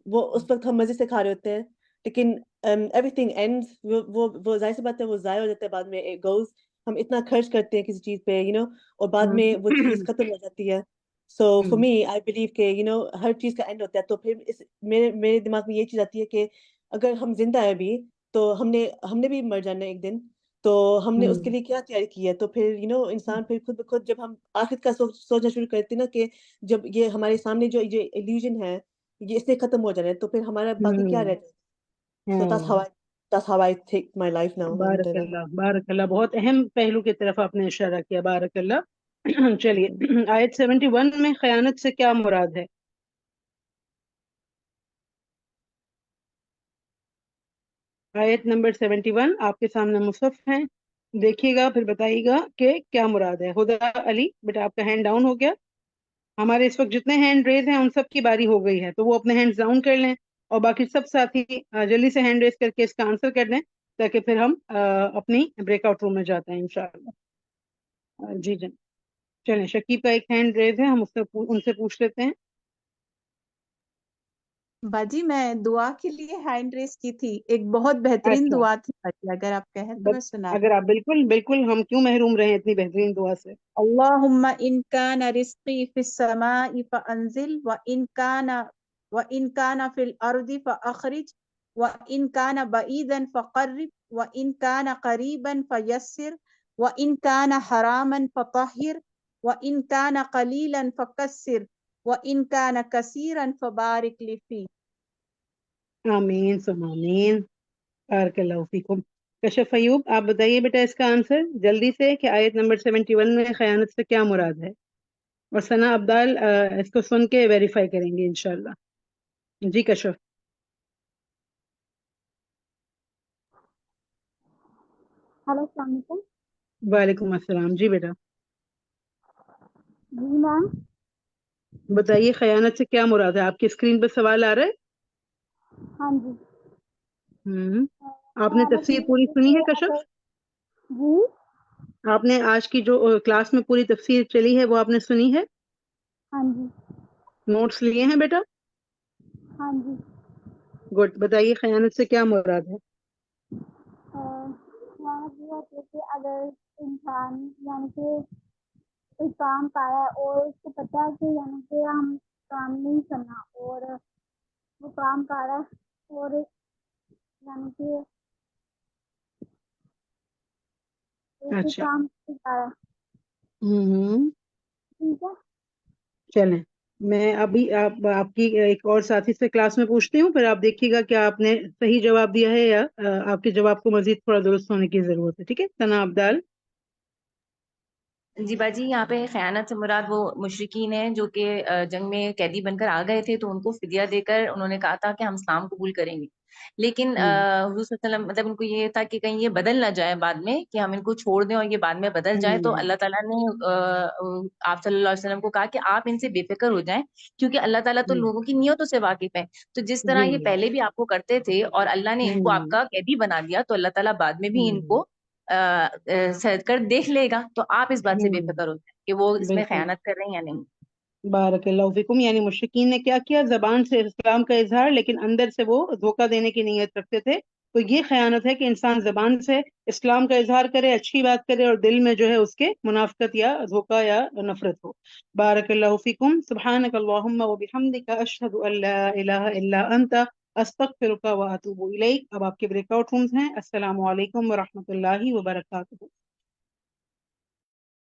وہ اس وقت ہم مزے سے کھا رہے ہوتے ہیں، لیکن ایوری تھنگ اینڈ وہ ظاہر سی بات ہے وہ ضائع ہو جاتا ہے بعد میں. اٹ گوز، ہم اتنا خرچ کرتے ہیں کسی چیز پہ اور بعد میں وہ چیز ختم ہو جاتی ہے. سو فار می آئی بلیو کہ ہر چیز کا اینڈ ہوتا ہے. تو پھر میرے دماغ میں یہ چیز آتی ہے کہ اگر ہم زندہ ہیں ابھی تو ہم نے بھی مر جانا ہے ایک دن، تو ہم نے اس کے لیے کیا تیاری کی ہے. تو پھر انسان پھر خود بخود جب ہم آخرت کا سوچنا شروع کرتے نا کہ جب یہ ہمارے سامنے جو یہ illusion ہے یہ اس سے ختم ہو جانا ہے تو پھر ہمارا باقی کیا رہتا ہے. So that's how I take my life now. بارک اللہ. بارک اللہ. بہت اہم پہلو کی طرف آپ نے اشارہ کیا. بارک اللہ. چلیے آیت 71 میں خیانت سے کیا مراد ہے؟ آیت نمبر 71 آپ کے سامنے مصحف ہیں، دیکھیے گا پھر بتائیے گا کہ کیا مراد ہے. ہدا علی بیٹا آپ کا ہینڈ ڈاؤن ہو گیا. ہمارے اس وقت جتنے ہینڈ ریز ہیں ان سب کی باری ہو گئی ہے، تو وہ اپنے ہینڈ ڈاؤن کر لیں اور باقی سب ساتھی جلدی سے ہینڈ ریز کر کے اس کا آنسر کر دیں تاکہ پھر ہم اپنی بریک آؤٹ روم میں جاتے ہیں انشاءاللہ. جی جن چلیں شکیب کا ایک ہینڈ ریز ہے، ہم ان سے پوچھ لیتے ہیں. باجی میں دعا کے لیے ہینڈ ریز کی تھی، ایک بہت بہترین اچھا دعا تھی باجی، اگر آپ کہیں تو میں سنا اگر آپ بالکل ہم کیوں محروم رہے اتنی بہترین دعا سے. اللہم ان کان رزقی فی السماء فانزل وان کان فی الارض فاخرج وان کان بعیدا فقرب وان کان قریبا فیسر وان کان حراما فطہر وان کان قلیلا فکسر وان کان کثیرا فبارک لی فیہ. آمین ثم آمین. بارک اللہ فیکم. کشف ایوب آپ بتائیے بیٹا اس کا آنسر جلدی سے کہ آیت نمبر 71 میں خیانت سے کیا مراد ہے، اور ثنا عبدال اس کو سن کے ویریفائی کریں گے انشاءاللہ۔ جی کشف۔ ہلو السلام علیکم۔ وعلیکم السلام، جی بیٹا جی میم، بتائیے خیانت سے کیا مراد ہے، آپ کی اسکرین پہ سوال آ رہا ہے؟ ہاں جی، آپ نے خیانت تفسیر یہ پوری ہے سنی ہے کہ کشف؟ اگر جی آپ نے آج کی جو کلاس میں پوری تفسیر چلی ہے وہ آپ نے سنی ہے؟ ہاں جی نوٹس لیے ہیں بیٹا؟ ہاں جی گڈ، بتائیے خیانت سے کیا مراد ہے؟ خیانت یہ ہوتی ہے کہ اگر انسان یعنی کہ کوئی کام پا رہا ہے اور اس کو پتا ہے کہ یعنی کہ ہم کام نہیں کرنا اور وہ کام پا رہا ہے اور یعنی کہ ایسے اچھا، کام نہیں پا رہا ہے، ٹھیک ہے۔ چلیں میں ابھی آپ کی ایک اور ساتھی سے کلاس میں پوچھتی ہوں، پھر آپ دیکھیے گا کہ آپ نے صحیح جواب دیا ہے یا آپ کے جواب کو مزید تھوڑا درست ہونے کی ضرورت ہے، ٹھیک ہے؟ ثنا عبدال۔ جی باجی، یہاں پہ خیانت سے مراد وہ مشرکین ہیں جو کہ جنگ میں قیدی بن کر آ گئے تھے، تو ان کو فدیہ دے کر انہوں نے کہا تھا کہ ہم اسلام قبول کریں گے، لیکن حضور صلی اللہ علیہ وسلم مطلب ان کو یہ تھا کہ کہیں یہ بدل نہ جائے بعد میں، کہ ہم ان کو چھوڑ دیں اور یہ بعد میں بدل جائے، تو اللہ تعالیٰ نے آپ صلی اللہ علیہ وسلم کو کہا کہ آپ ان سے بے فکر ہو جائیں، کیونکہ اللہ تعالیٰ تو لوگوں کی نیتوں سے واقف ہے، تو جس طرح یہ پہلے بھی آپ کو کرتے تھے اور اللہ نے ان کو آپ کا قیدی بنا دیا، تو اللہ تعالیٰ بعد میں بھی ان کو سد کر دیکھ لے گا، تو آپ اس بات سے بے فکر ہو جائیں کہ وہ اس میں بالکل، خیانت کر رہے ہیں یا نہیں۔ بارک اللہ فیکم، یعنی مشرکین نے کیا کیا، زبان سے اسلام کا اظہار لیکن اندر سے وہ دھوکہ دینے کی نیت رکھتے تھے، تو یہ خیانت ہے کہ انسان زبان سے اسلام کا اظہار کرے، اچھی بات کرے، اور دل میں جو ہے اس کے منافقت یا دھوکہ یا نفرت ہو۔ بارک اللہ فیکم، سبحانک اللہم و بحمدک، اشہد ان لا الہ الا انت، استغفرک و اتوب الیک۔ اب آپ کے بریک آؤٹ رومز ہیں۔ السلام علیکم ورحمۃ اللہ وبرکاتہ۔